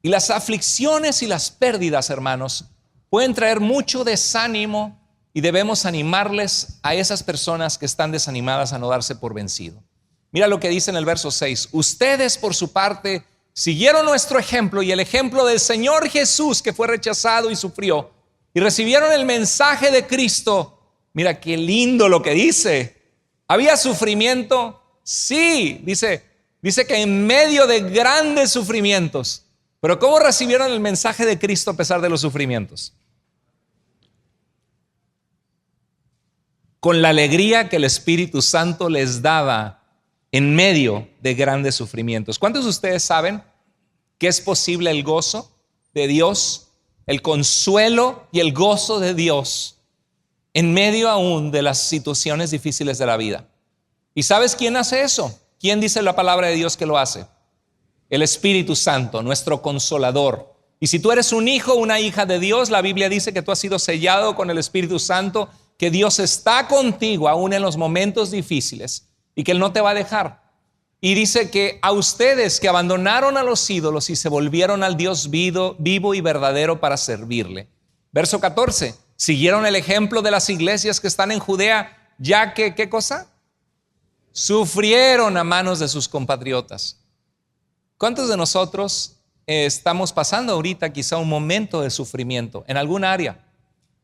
Y las aflicciones y las pérdidas, hermanos, pueden traer mucho desánimo y debemos animarles a esas personas que están desanimadas a no darse por vencido. Mira lo que dice en el verso 6. Ustedes, por su parte, siguieron nuestro ejemplo y el ejemplo del Señor Jesús, que fue rechazado y sufrió, y recibieron el mensaje de Cristo. Mira qué lindo lo que dice. ¿Había sufrimiento? Sí, dice que en medio de grandes sufrimientos. Pero ¿cómo recibieron el mensaje de Cristo a pesar de los sufrimientos? Con la alegría que el Espíritu Santo les daba en medio de grandes sufrimientos. ¿Cuántos de ustedes saben que es posible el gozo de Dios, el consuelo y el gozo de Dios en medio aún de las situaciones difíciles de la vida? ¿Y sabes quién hace eso? ¿Quién dice la palabra de Dios que lo hace? El Espíritu Santo, nuestro consolador. Y si tú eres un hijo o una hija de Dios, la Biblia dice que tú has sido sellado con el Espíritu Santo, que Dios está contigo aún en los momentos difíciles y que Él no te va a dejar. Y dice que a ustedes que abandonaron a los ídolos y se volvieron al Dios vivo y verdadero para servirle. Verso 14, siguieron el ejemplo de las iglesias que están en Judea, ya que, ¿qué cosa? Sufrieron a manos de sus compatriotas. ¿Cuántos de nosotros estamos pasando ahorita quizá un momento de sufrimiento en algún área?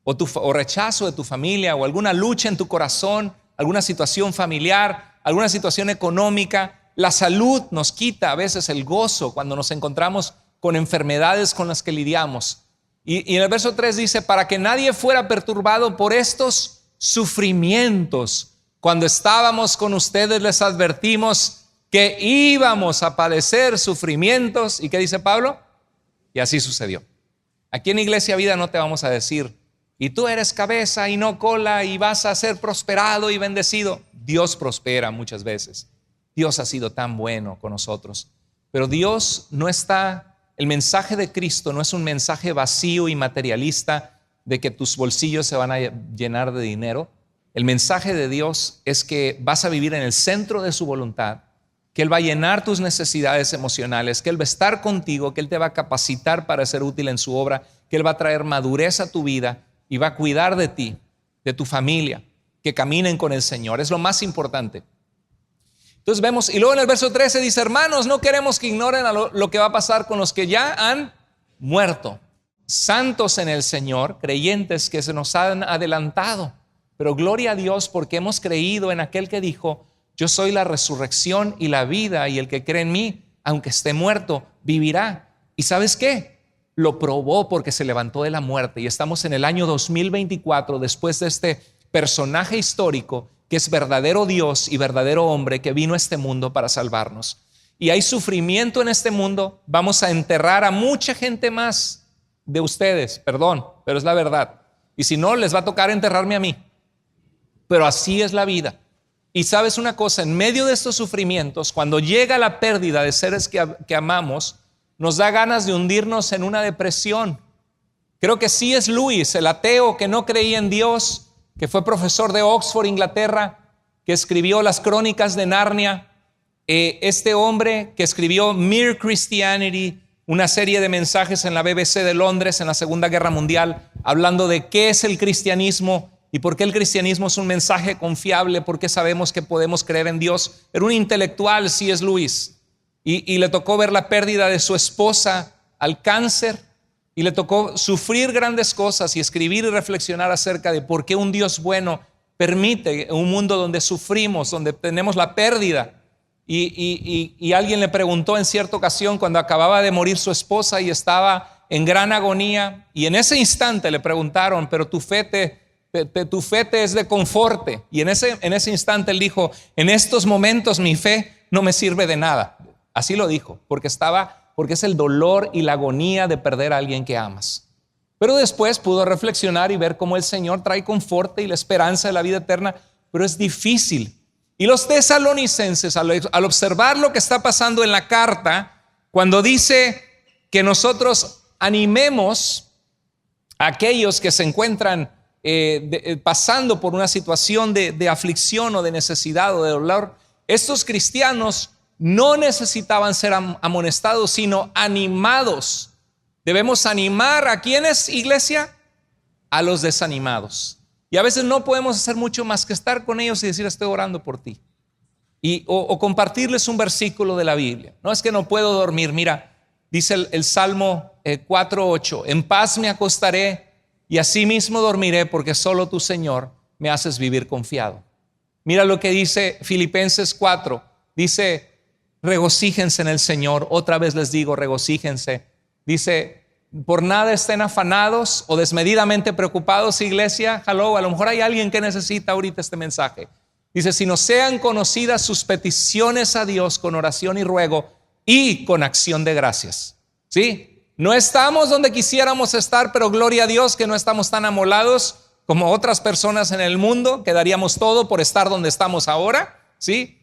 O rechazo de tu familia, o alguna lucha en tu corazón, alguna situación familiar, alguna situación económica. La salud nos quita a veces el gozo cuando nos encontramos con enfermedades con las que lidiamos. Y en el verso 3 dice, para que nadie fuera perturbado por estos sufrimientos. Cuando estábamos con ustedes les advertimos que íbamos a padecer sufrimientos. ¿Y qué dice Pablo? Y así sucedió. Aquí en Iglesia Vida no te vamos a decir, y tú eres cabeza y no cola y vas a ser prosperado y bendecido. Dios prospera muchas veces. Dios ha sido tan bueno con nosotros. Pero Dios no está, el mensaje de Cristo no es un mensaje vacío y materialista de que tus bolsillos se van a llenar de dinero. El mensaje de Dios es que vas a vivir en el centro de su voluntad, que Él va a llenar tus necesidades emocionales, que Él va a estar contigo, que Él te va a capacitar para ser útil en su obra, que Él va a traer madurez a tu vida y va a cuidar de ti, de tu familia, que caminen con el Señor. Es lo más importante. Entonces vemos, y luego en el verso 13 dice: hermanos, no queremos que ignoren lo que va a pasar con los que ya han muerto, santos en el Señor, creyentes que se nos han adelantado. Pero gloria a Dios porque hemos creído en aquel que dijo: yo soy la resurrección y la vida, y el que cree en mí, aunque esté muerto, vivirá. ¿Y sabes qué? Lo probó porque se levantó de la muerte, y estamos en el año 2024 después de este personaje histórico que es verdadero Dios y verdadero hombre, que vino a este mundo para salvarnos. Y hay sufrimiento en este mundo. Vamos a enterrar a mucha gente más de ustedes, perdón, pero es la verdad. Y si no, les va a tocar enterrarme a mí. Pero así es la vida. Y sabes una cosa, en medio de estos sufrimientos, cuando llega la pérdida de seres que amamos, nos da ganas de hundirnos en una depresión. Creo que C.S. Lewis, el ateo que no creía en Dios, que fue profesor de Oxford, Inglaterra, que escribió las Crónicas de Narnia, este hombre que escribió Mere Christianity, una serie de mensajes en la BBC de Londres en la Segunda Guerra Mundial, hablando de qué es el cristianismo y por qué el cristianismo es un mensaje confiable, por qué sabemos que podemos creer en Dios. Era un intelectual, C.S. Lewis, y le tocó ver la pérdida de su esposa al cáncer, y le tocó sufrir grandes cosas y escribir y reflexionar acerca de por qué un Dios bueno permite un mundo donde sufrimos, donde tenemos la pérdida. Y alguien le preguntó en cierta ocasión, cuando acababa de morir su esposa y estaba en gran agonía, y en ese instante le preguntaron: pero tu fe te es de conforte. Y en ese instante él dijo: en estos momentos mi fe no me sirve de nada. Así lo dijo, porque es el dolor y la agonía de perder a alguien que amas. Pero después pudo reflexionar y ver cómo el Señor trae conforte y la esperanza de la vida eterna, pero es difícil. Y los tesalonicenses, al observar lo que está pasando en la carta, cuando dice que nosotros animemos a aquellos que se encuentran pasando por una situación de aflicción o de necesidad o de dolor, estos cristianos no necesitaban ser amonestados, sino animados. Debemos animar ¿a quiénes, iglesia? A los desanimados. Y a veces no podemos hacer mucho más que estar con ellos y decir: estoy orando por ti. O compartirles un versículo de la Biblia. No es que no puedo dormir. Mira, dice el Salmo 4:8: en paz me acostaré y asimismo dormiré, porque solo tú, Señor, me haces vivir confiado. Mira lo que dice Filipenses 4. Dice: regocíjense en el Señor. Otra vez les digo, regocíjense. Dice: por nada estén afanados o desmedidamente preocupados, iglesia. A lo mejor hay alguien que necesita ahorita este mensaje. Dice: sino sean conocidas sus peticiones a Dios con oración y ruego y con acción de gracias. ¿Sí? No estamos donde quisiéramos estar, pero gloria a Dios que no estamos tan amolados como otras personas en el mundo, que daríamos todo por estar donde estamos ahora. ¿Sí?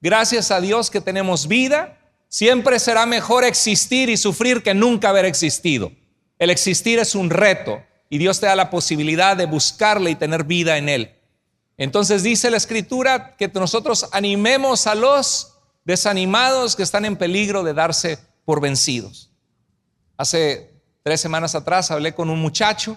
Gracias a Dios que tenemos vida. Siempre será mejor existir y sufrir que nunca haber existido. El existir es un reto y Dios te da la posibilidad de buscarle y tener vida en Él. Entonces dice la Escritura que nosotros animemos a los desanimados que están en peligro de darse por vencidos. Hace 3 semanas atrás hablé con un muchacho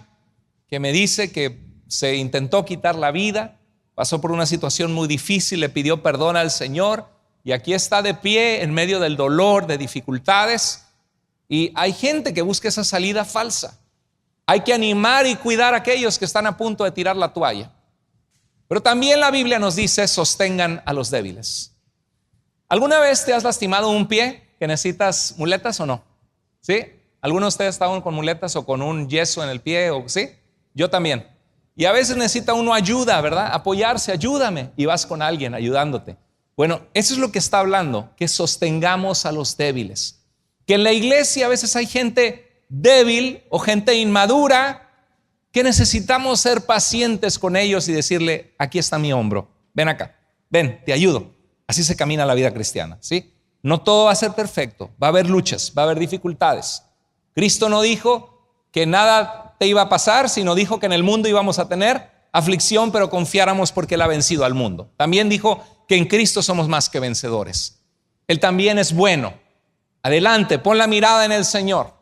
que me dice que se intentó quitar la vida. Pasó por una situación muy difícil, le pidió perdón al Señor y aquí está de pie en medio del dolor, de dificultades. Y hay gente que busca esa salida falsa. Hay que animar y cuidar a aquellos que están a punto de tirar la toalla. Pero también la Biblia nos dice: sostengan a los débiles. ¿Alguna vez te has lastimado un pie que necesitas muletas o no? ¿Sí? ¿Algunos de ustedes estaban con muletas o con un yeso en el pie? ¿Sí? Yo también. Y a veces necesita uno ayuda, ¿verdad? Apoyarse, ayúdame. Y vas con alguien ayudándote. Bueno, eso es lo que está hablando, que sostengamos a los débiles. Que en la iglesia a veces hay gente débil o gente inmadura que necesitamos ser pacientes con ellos y decirle: aquí está mi hombro, ven acá, ven, te ayudo. Así se camina la vida cristiana, ¿sí? No todo va a ser perfecto, va a haber luchas, va a haber dificultades. Cristo no dijo que nada te iba a pasar, sino dijo que en el mundo íbamos a tener aflicción, pero confiáramos porque Él ha vencido al mundo. También dijo que en Cristo somos más que vencedores. Él también es bueno. Adelante, pon la mirada en el Señor.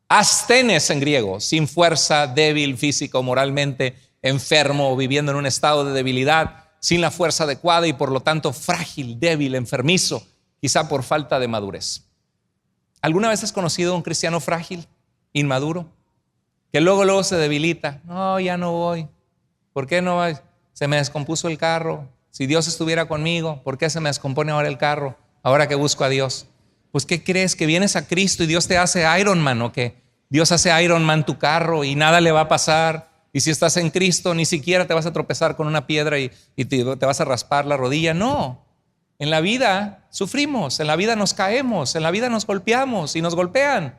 Asthenes en griego, sin fuerza, débil física o moralmente, enfermo o viviendo en un estado de debilidad, sin la fuerza adecuada y por lo tanto frágil, débil, enfermizo, quizá por falta de madurez. ¿Alguna vez has conocido a un cristiano frágil, inmaduro, que luego se debilita? No, ya no voy. ¿Por qué no voy? Se me descompuso el carro. Si Dios estuviera conmigo, ¿por qué se me descompone ahora el carro? Ahora que busco a Dios. Pues ¿qué crees? ¿Que vienes a Cristo y Dios te hace Iron Man o qué? Dios hace Iron Man tu carro y nada le va a pasar. Y si estás en Cristo, ni siquiera te vas a tropezar con una piedra y te vas a raspar la rodilla. No. En la vida sufrimos, en la vida nos caemos, en la vida nos golpeamos y nos golpean.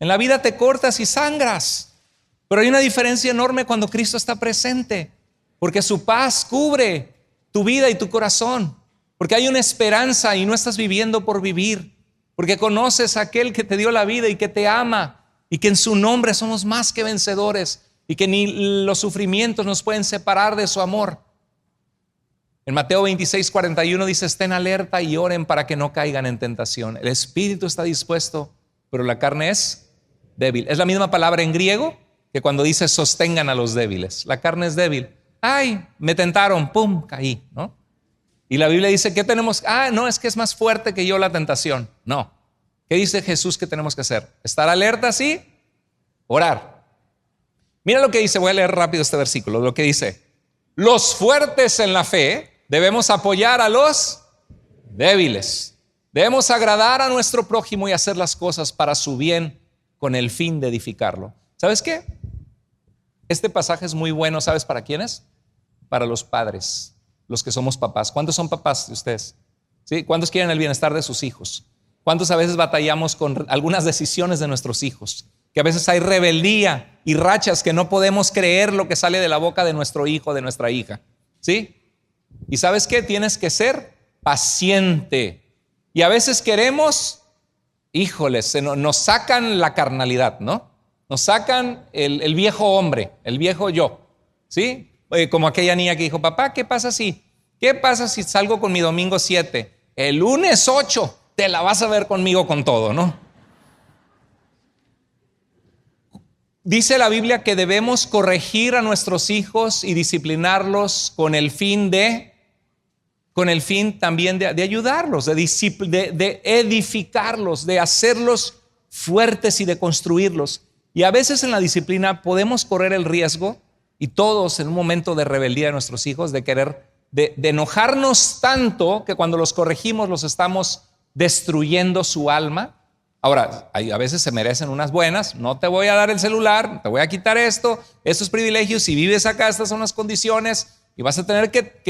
En la vida te cortas y sangras. Pero hay una diferencia enorme cuando Cristo está presente, porque su paz cubre tu vida y tu corazón, porque hay una esperanza y no estás viviendo por vivir, porque conoces a aquel que te dio la vida y que te ama y que en su nombre somos más que vencedores y que ni los sufrimientos nos pueden separar de su amor. En Mateo 26:41 dice: estén alerta y oren para que no caigan en tentación. El espíritu está dispuesto, pero la carne es débil. Es la misma palabra en griego que cuando dice sostengan a los débiles. La carne es débil. Ay, me tentaron, pum, caí, ¿no? Y la Biblia dice, ¿qué tenemos? No, es que es más fuerte que yo la tentación. No. ¿Qué dice Jesús que tenemos que hacer? Estar alerta, sí, orar. Mira lo que dice, voy a leer rápido este versículo, lo que dice: los fuertes en la fe debemos apoyar a los débiles. Debemos agradar a nuestro prójimo y hacer las cosas para su bien con el fin de edificarlo. ¿Sabes qué? Este pasaje es muy bueno, ¿sabes para quiénes? Para los padres, los que somos papás. ¿Cuántos son papás de ustedes? ¿Sí? ¿Cuántos quieren el bienestar de sus hijos? ¿Cuántos a veces batallamos con algunas decisiones de nuestros hijos? Que a veces hay rebeldía y rachas que no podemos creer lo que sale de la boca de nuestro hijo, de nuestra hija. ¿Sí? ¿Y sabes qué? Tienes que ser paciente. Y a veces queremos, híjoles, nos sacan la carnalidad, ¿no? Nos sacan el viejo hombre, el viejo yo, ¿sí? Como aquella niña que dijo: papá, ¿qué pasa si salgo con mi domingo 7? El lunes 8 te la vas a ver conmigo con todo, ¿no? Dice la Biblia que debemos corregir a nuestros hijos y disciplinarlos con el fin también de ayudarlos, de edificarlos, de hacerlos fuertes y de construirlos. Y a veces en la disciplina podemos correr el riesgo, y todos en un momento de rebeldía de nuestros hijos, de enojarnos tanto que cuando los corregimos los estamos destruyendo su alma. Ahora, a veces se merecen unas buenas: no te voy a dar el celular, te voy a quitar estos privilegios, si vives acá, estas son las condiciones, y vas a tener que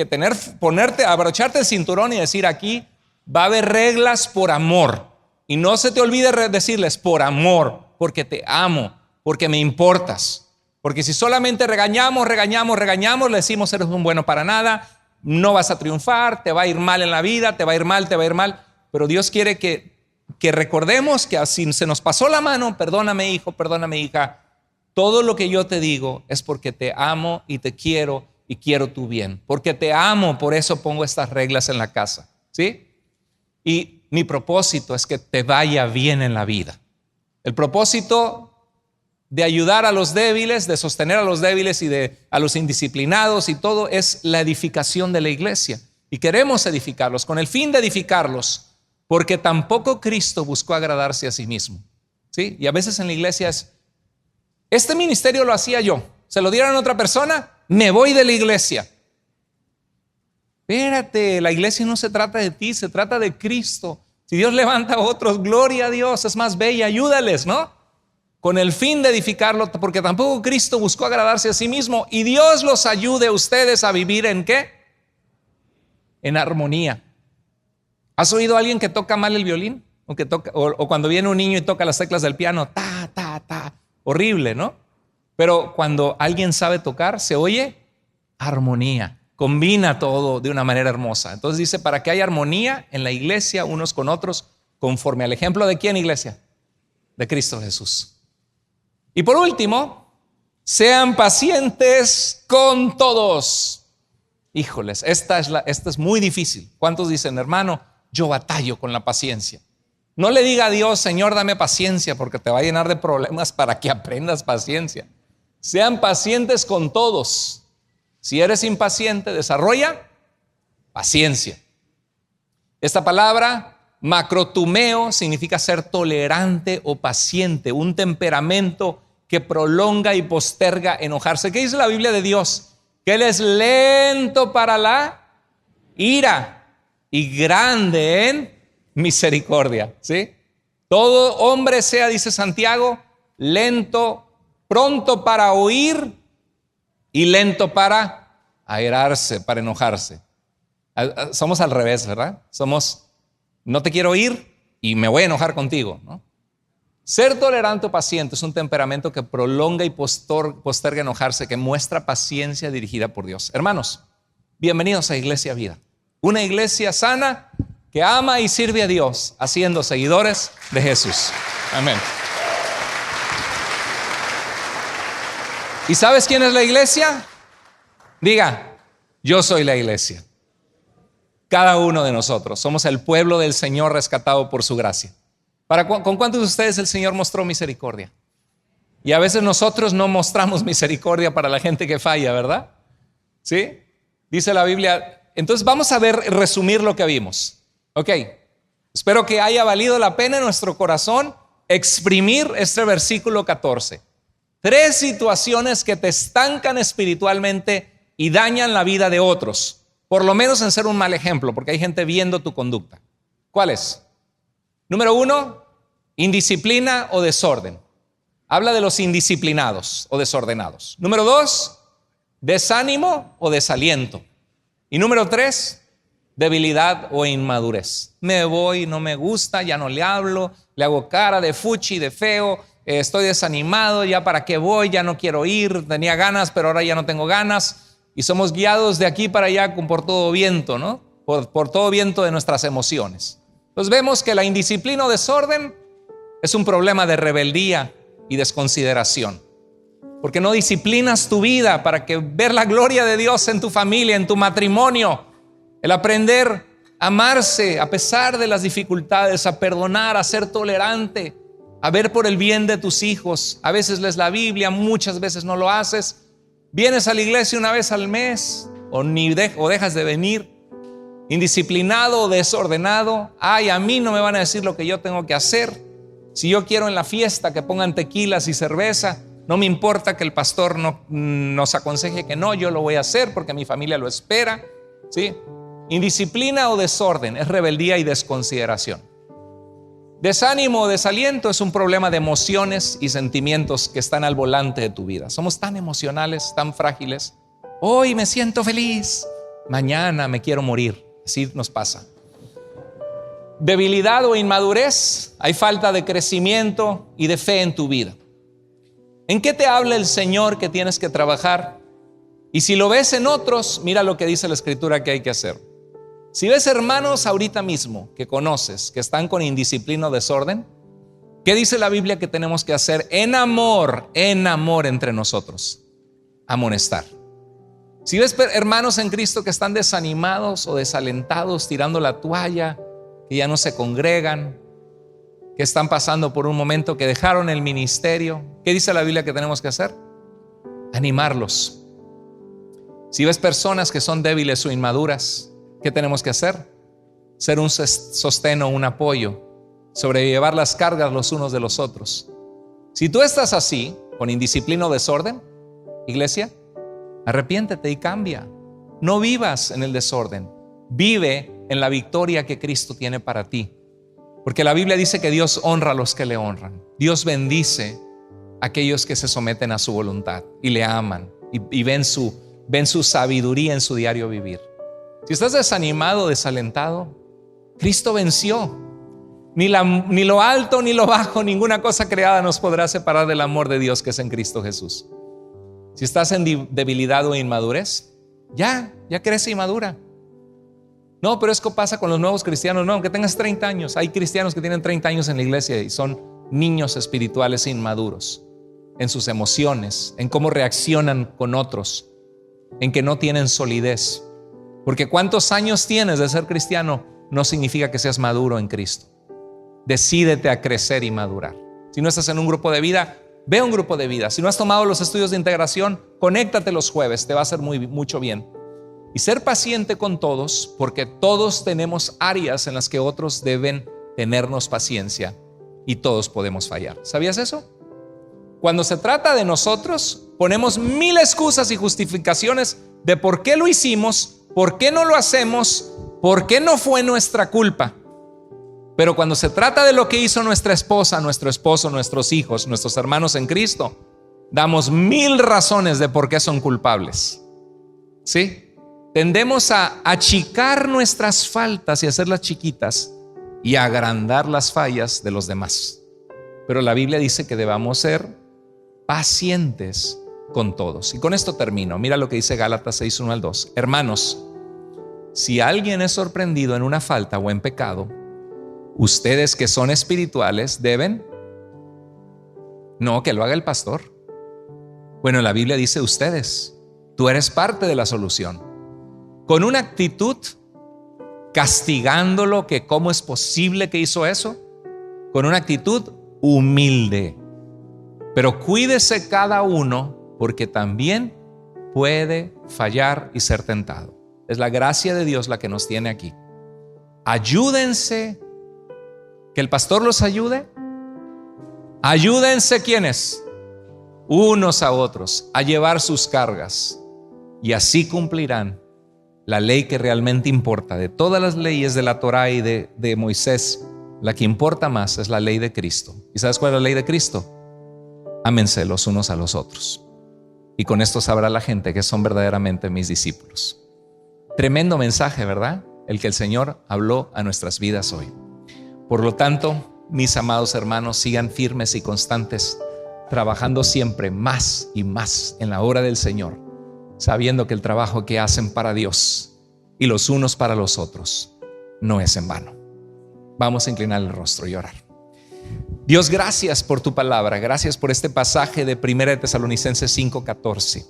abrocharte el cinturón y decir: aquí va a haber reglas por amor. Y no se te olvide decirles: por amor, porque te amo, porque me importas. Porque si solamente regañamos, le decimos: eres un bueno para nada, no vas a triunfar, te va a ir mal en la vida, te va a ir mal. Pero Dios quiere que recordemos que así se nos pasó la mano. Perdóname, hijo, perdóname, hija. Todo lo que yo te digo es porque te amo y te quiero y quiero tu bien. Porque te amo, por eso pongo estas reglas en la casa, ¿sí? Y mi propósito es que te vaya bien en la vida. El propósito de ayudar a los débiles, de sostener a los débiles y a los indisciplinados y todo, es la edificación de la iglesia. Y queremos edificarlos con el fin de edificarlos, porque tampoco Cristo buscó agradarse a sí mismo, ¿sí? Y a veces en la iglesia este ministerio lo hacía yo, se lo dieron a otra persona, me voy de la iglesia. Espérate, la iglesia no se trata de ti, se trata de Cristo. Si Dios levanta a otros, gloria a Dios, es más bella, ayúdales, ¿no? Con el fin de edificarlo, porque tampoco Cristo buscó agradarse a sí mismo. Y Dios los ayude a ustedes a vivir ¿en qué? En armonía. ¿Has oído a alguien que toca mal el violín? O cuando viene un niño y toca las teclas del piano, ta, ta, ta, horrible, ¿no? Pero cuando alguien sabe tocar, se oye armonía. combina todo de una manera hermosa. Entonces dice, para que haya armonía en la iglesia unos con otros, conforme al ejemplo de ¿quién, iglesia? De Cristo Jesús. Y por último, sean pacientes con todos. Híjoles, esta es muy difícil. ¿Cuántos dicen, hermano, yo batallo con la paciencia? No le diga a Dios, Señor, dame paciencia, porque te va a llenar de problemas para que aprendas paciencia. Sean pacientes con todos. Si eres impaciente, desarrolla paciencia. Esta palabra, macrotumeo, significa ser tolerante o paciente, un temperamento que prolonga y posterga enojarse. ¿Qué dice la Biblia de Dios? Que Él es lento para la ira y grande en misericordia, ¿sí? Todo hombre sea, dice Santiago, lento, pronto para oír y lento para airarse, para enojarse. Somos al revés, ¿verdad? No te quiero oír y me voy a enojar contigo, ¿no? Ser tolerante o paciente es un temperamento que prolonga y posterga enojarse, que muestra paciencia dirigida por Dios. Hermanos, bienvenidos a Iglesia Vida, una iglesia sana que ama y sirve a Dios, haciendo seguidores de Jesús. Amén. ¿Y sabes quién es la iglesia? Diga, yo soy la iglesia. Cada uno de nosotros somos el pueblo del Señor rescatado por su gracia. ¿Con cuántos de ustedes el Señor mostró misericordia? Y a veces nosotros no mostramos misericordia para la gente que falla, ¿verdad? ¿Sí? Dice la Biblia. Entonces vamos a resumir lo que vimos. Ok, espero que haya valido la pena en nuestro corazón exprimir este versículo 14. 3 situaciones que te estancan espiritualmente y dañan la vida de otros, por lo menos en ser un mal ejemplo, porque hay gente viendo tu conducta. ¿Cuáles? Número 1, indisciplina o desorden. Habla de los indisciplinados o desordenados. Número 2, desánimo o desaliento. Y número 3, debilidad o inmadurez. Me voy, no me gusta, ya no le hablo, le hago cara de fuchi, de feo, estoy desanimado, ya para qué voy, ya no quiero ir, tenía ganas, pero ahora ya no tengo ganas. Y somos guiados de aquí para allá por todo viento, ¿no? Por todo viento de nuestras emociones. Entonces vemos que la indisciplina o desorden es un problema de rebeldía y desconsideración. Porque no disciplinas tu vida para que ver la gloria de Dios en tu familia, en tu matrimonio. El aprender a amarse a pesar de las dificultades, a perdonar, a ser tolerante, a ver por el bien de tus hijos. A veces lees la Biblia, muchas veces no lo haces. Vienes a la iglesia una vez al mes o dejas de venir. Indisciplinado o desordenado. Ay, a mí no me van a decir lo que yo tengo que hacer. Si yo quiero en la fiesta que pongan tequilas y cerveza, no me importa que el pastor nos aconseje que no, yo lo voy a hacer porque mi familia lo espera, ¿sí? Indisciplina o desorden es rebeldía y desconsideración. Desánimo o desaliento es un problema de emociones y sentimientos que están al volante de tu vida. Somos tan emocionales, tan frágiles. Hoy me siento feliz, mañana me quiero morir. Así nos pasa. Debilidad o inmadurez, hay falta de crecimiento y de fe en tu vida. ¿En qué te habla el Señor que tienes que trabajar? Y si lo ves en otros, mira lo que dice la Escritura que hay que hacer. Si ves hermanos ahorita mismo que conoces que están con indisciplina o desorden, ¿qué dice la Biblia que tenemos que hacer? En amor entre nosotros, amonestar. Si ves hermanos en Cristo que están desanimados o desalentados, tirando la toalla, que ya no se congregan, que están pasando por un momento, que dejaron el ministerio, ¿qué dice la Biblia que tenemos que hacer? Animarlos. Si ves personas que son débiles o inmaduras, ¿qué tenemos que hacer? Ser un sostén o un apoyo, sobrellevar las cargas los unos de los otros. Si tú estás así, con indisciplina o desorden, iglesia, arrepiéntete y cambia. No vivas en el desorden, vive en la victoria que Cristo tiene para ti. Porque la Biblia dice que Dios honra a los que le honran. Dios bendice a aquellos que se someten a su voluntad y le aman y ven su sabiduría en su diario vivir. Si estás desanimado, desalentado, Cristo venció. Ni lo alto ni lo bajo, ninguna cosa creada nos podrá separar del amor de Dios que es en Cristo Jesús. Si estás en debilidad o inmadurez, ya crece y madura. No, pero esto pasa con los nuevos cristianos. No, aunque tengas 30 años, hay cristianos que tienen 30 años en la iglesia y son niños espirituales inmaduros en sus emociones, en cómo reaccionan con otros, en que no tienen solidez. Porque cuántos años tienes de ser cristiano no significa que seas maduro en Cristo. Decídete a crecer y madurar. Si no estás en un grupo de vida, ve a un grupo de vida. Si no has tomado los estudios de integración, conéctate los jueves, te va a hacer mucho bien. Y ser paciente con todos, porque todos tenemos áreas en las que otros deben tenernos paciencia y todos podemos fallar. ¿Sabías eso? Cuando se trata de nosotros, ponemos 1000 excusas y justificaciones de por qué lo hicimos, por qué no lo hacemos, por qué no fue nuestra culpa. Pero cuando se trata de lo que hizo nuestra esposa, nuestro esposo, nuestros hijos, nuestros hermanos en Cristo, damos 1000 razones de por qué son culpables. ¿Sí? Tendemos a achicar nuestras faltas y hacerlas chiquitas y a agrandar las fallas de los demás. Pero la Biblia dice que debamos ser pacientes con todos. Y con esto termino. Mira lo que dice Gálatas 6, 1 al 2. Hermanos, si alguien es sorprendido en una falta o en pecado, ustedes que son espirituales deben, no que lo haga el pastor. Bueno, la Biblia dice ustedes, tú eres parte de la solución. Con una actitud castigándolo, que cómo es posible que hizo eso, con una actitud humilde. Pero cuídese cada uno, porque también puede fallar y ser tentado. Es la gracia de Dios la que nos tiene aquí. Ayúdense, que el pastor los ayude. Ayúdense, ¿quiénes? Unos a otros a llevar sus cargas, y así cumplirán la ley que realmente importa. De todas las leyes de la Torá y de Moisés, la que importa más es la ley de Cristo. ¿Y sabes cuál es la ley de Cristo? Ámense los unos a los otros. Y con esto sabrá la gente que son verdaderamente mis discípulos. Tremendo mensaje, ¿verdad? El que el Señor habló a nuestras vidas hoy. Por lo tanto, mis amados hermanos, sigan firmes y constantes, trabajando siempre más y más en la obra del Señor, sabiendo que el trabajo que hacen para Dios y los unos para los otros no es en vano. Vamos a inclinar el rostro y orar. Dios, gracias por tu palabra, gracias por este pasaje de 1 Tesalonicenses 5:14.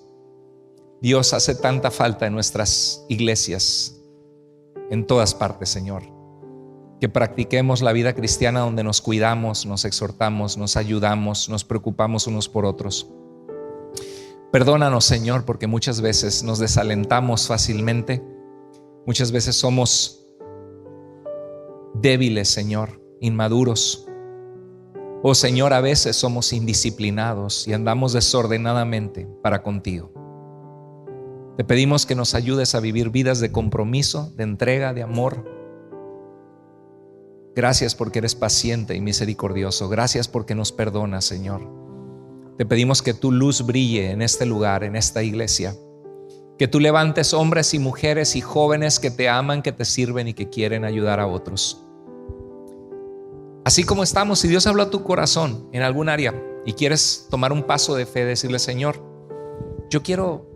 Dios, hace tanta falta en nuestras iglesias, en todas partes, Señor, que practiquemos la vida cristiana donde nos cuidamos, nos exhortamos, nos ayudamos, nos preocupamos unos por otros. Perdónanos, Señor, porque muchas veces nos desalentamos fácilmente. Muchas veces somos débiles, Señor, inmaduros. Oh, Señor, a veces somos indisciplinados y andamos desordenadamente para contigo. Te pedimos que nos ayudes a vivir vidas de compromiso, de entrega, de amor. Gracias porque eres paciente y misericordioso. Gracias porque nos perdonas, Señor. Te pedimos que tu luz brille en este lugar, en esta iglesia. Que tú levantes hombres y mujeres y jóvenes que te aman, que te sirven y que quieren ayudar a otros. Así como estamos, si Dios habló a tu corazón en algún área y quieres tomar un paso de fe, decirle: Señor, yo quiero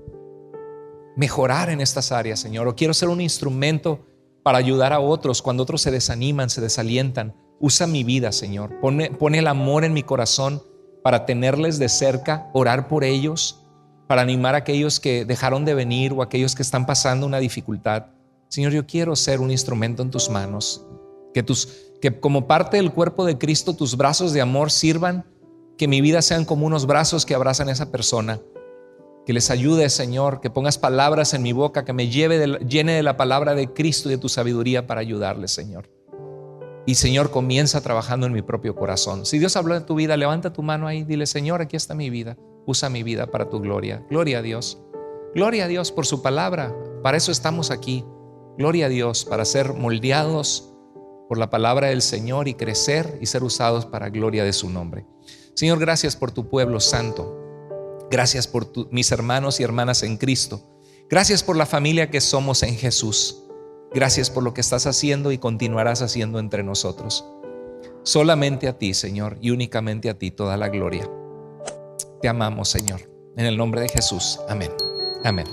mejorar en estas áreas, Señor, o quiero ser un instrumento para ayudar a otros cuando otros se desaniman, se desalientan. Usa mi vida, Señor. Pone el amor en mi corazón para tenerles de cerca, orar por ellos, para animar a aquellos que dejaron de venir o aquellos que están pasando una dificultad. Señor, yo quiero ser un instrumento en tus manos, que como parte del cuerpo de Cristo tus brazos de amor sirvan, que mi vida sean como unos brazos que abrazan a esa persona, que les ayude, Señor, que pongas palabras en mi boca, que me llene de la palabra de Cristo y de tu sabiduría para ayudarles, Señor. Y Señor, comienza trabajando en mi propio corazón. Si Dios habló de tu vida, levanta tu mano ahí, dile: Señor, aquí está mi vida, usa mi vida para tu gloria. Gloria a Dios por su palabra, para eso estamos aquí. Gloria a Dios, para ser moldeados por la palabra del Señor y crecer y ser usados para gloria de su nombre. Señor, gracias por tu pueblo santo. Gracias por mis hermanos y hermanas en Cristo. Gracias por la familia que somos en Jesús. Gracias por lo que estás haciendo y continuarás haciendo entre nosotros. Solamente a ti, Señor, y únicamente a ti toda la gloria. Te amamos, Señor. En el nombre de Jesús. Amén. Amén.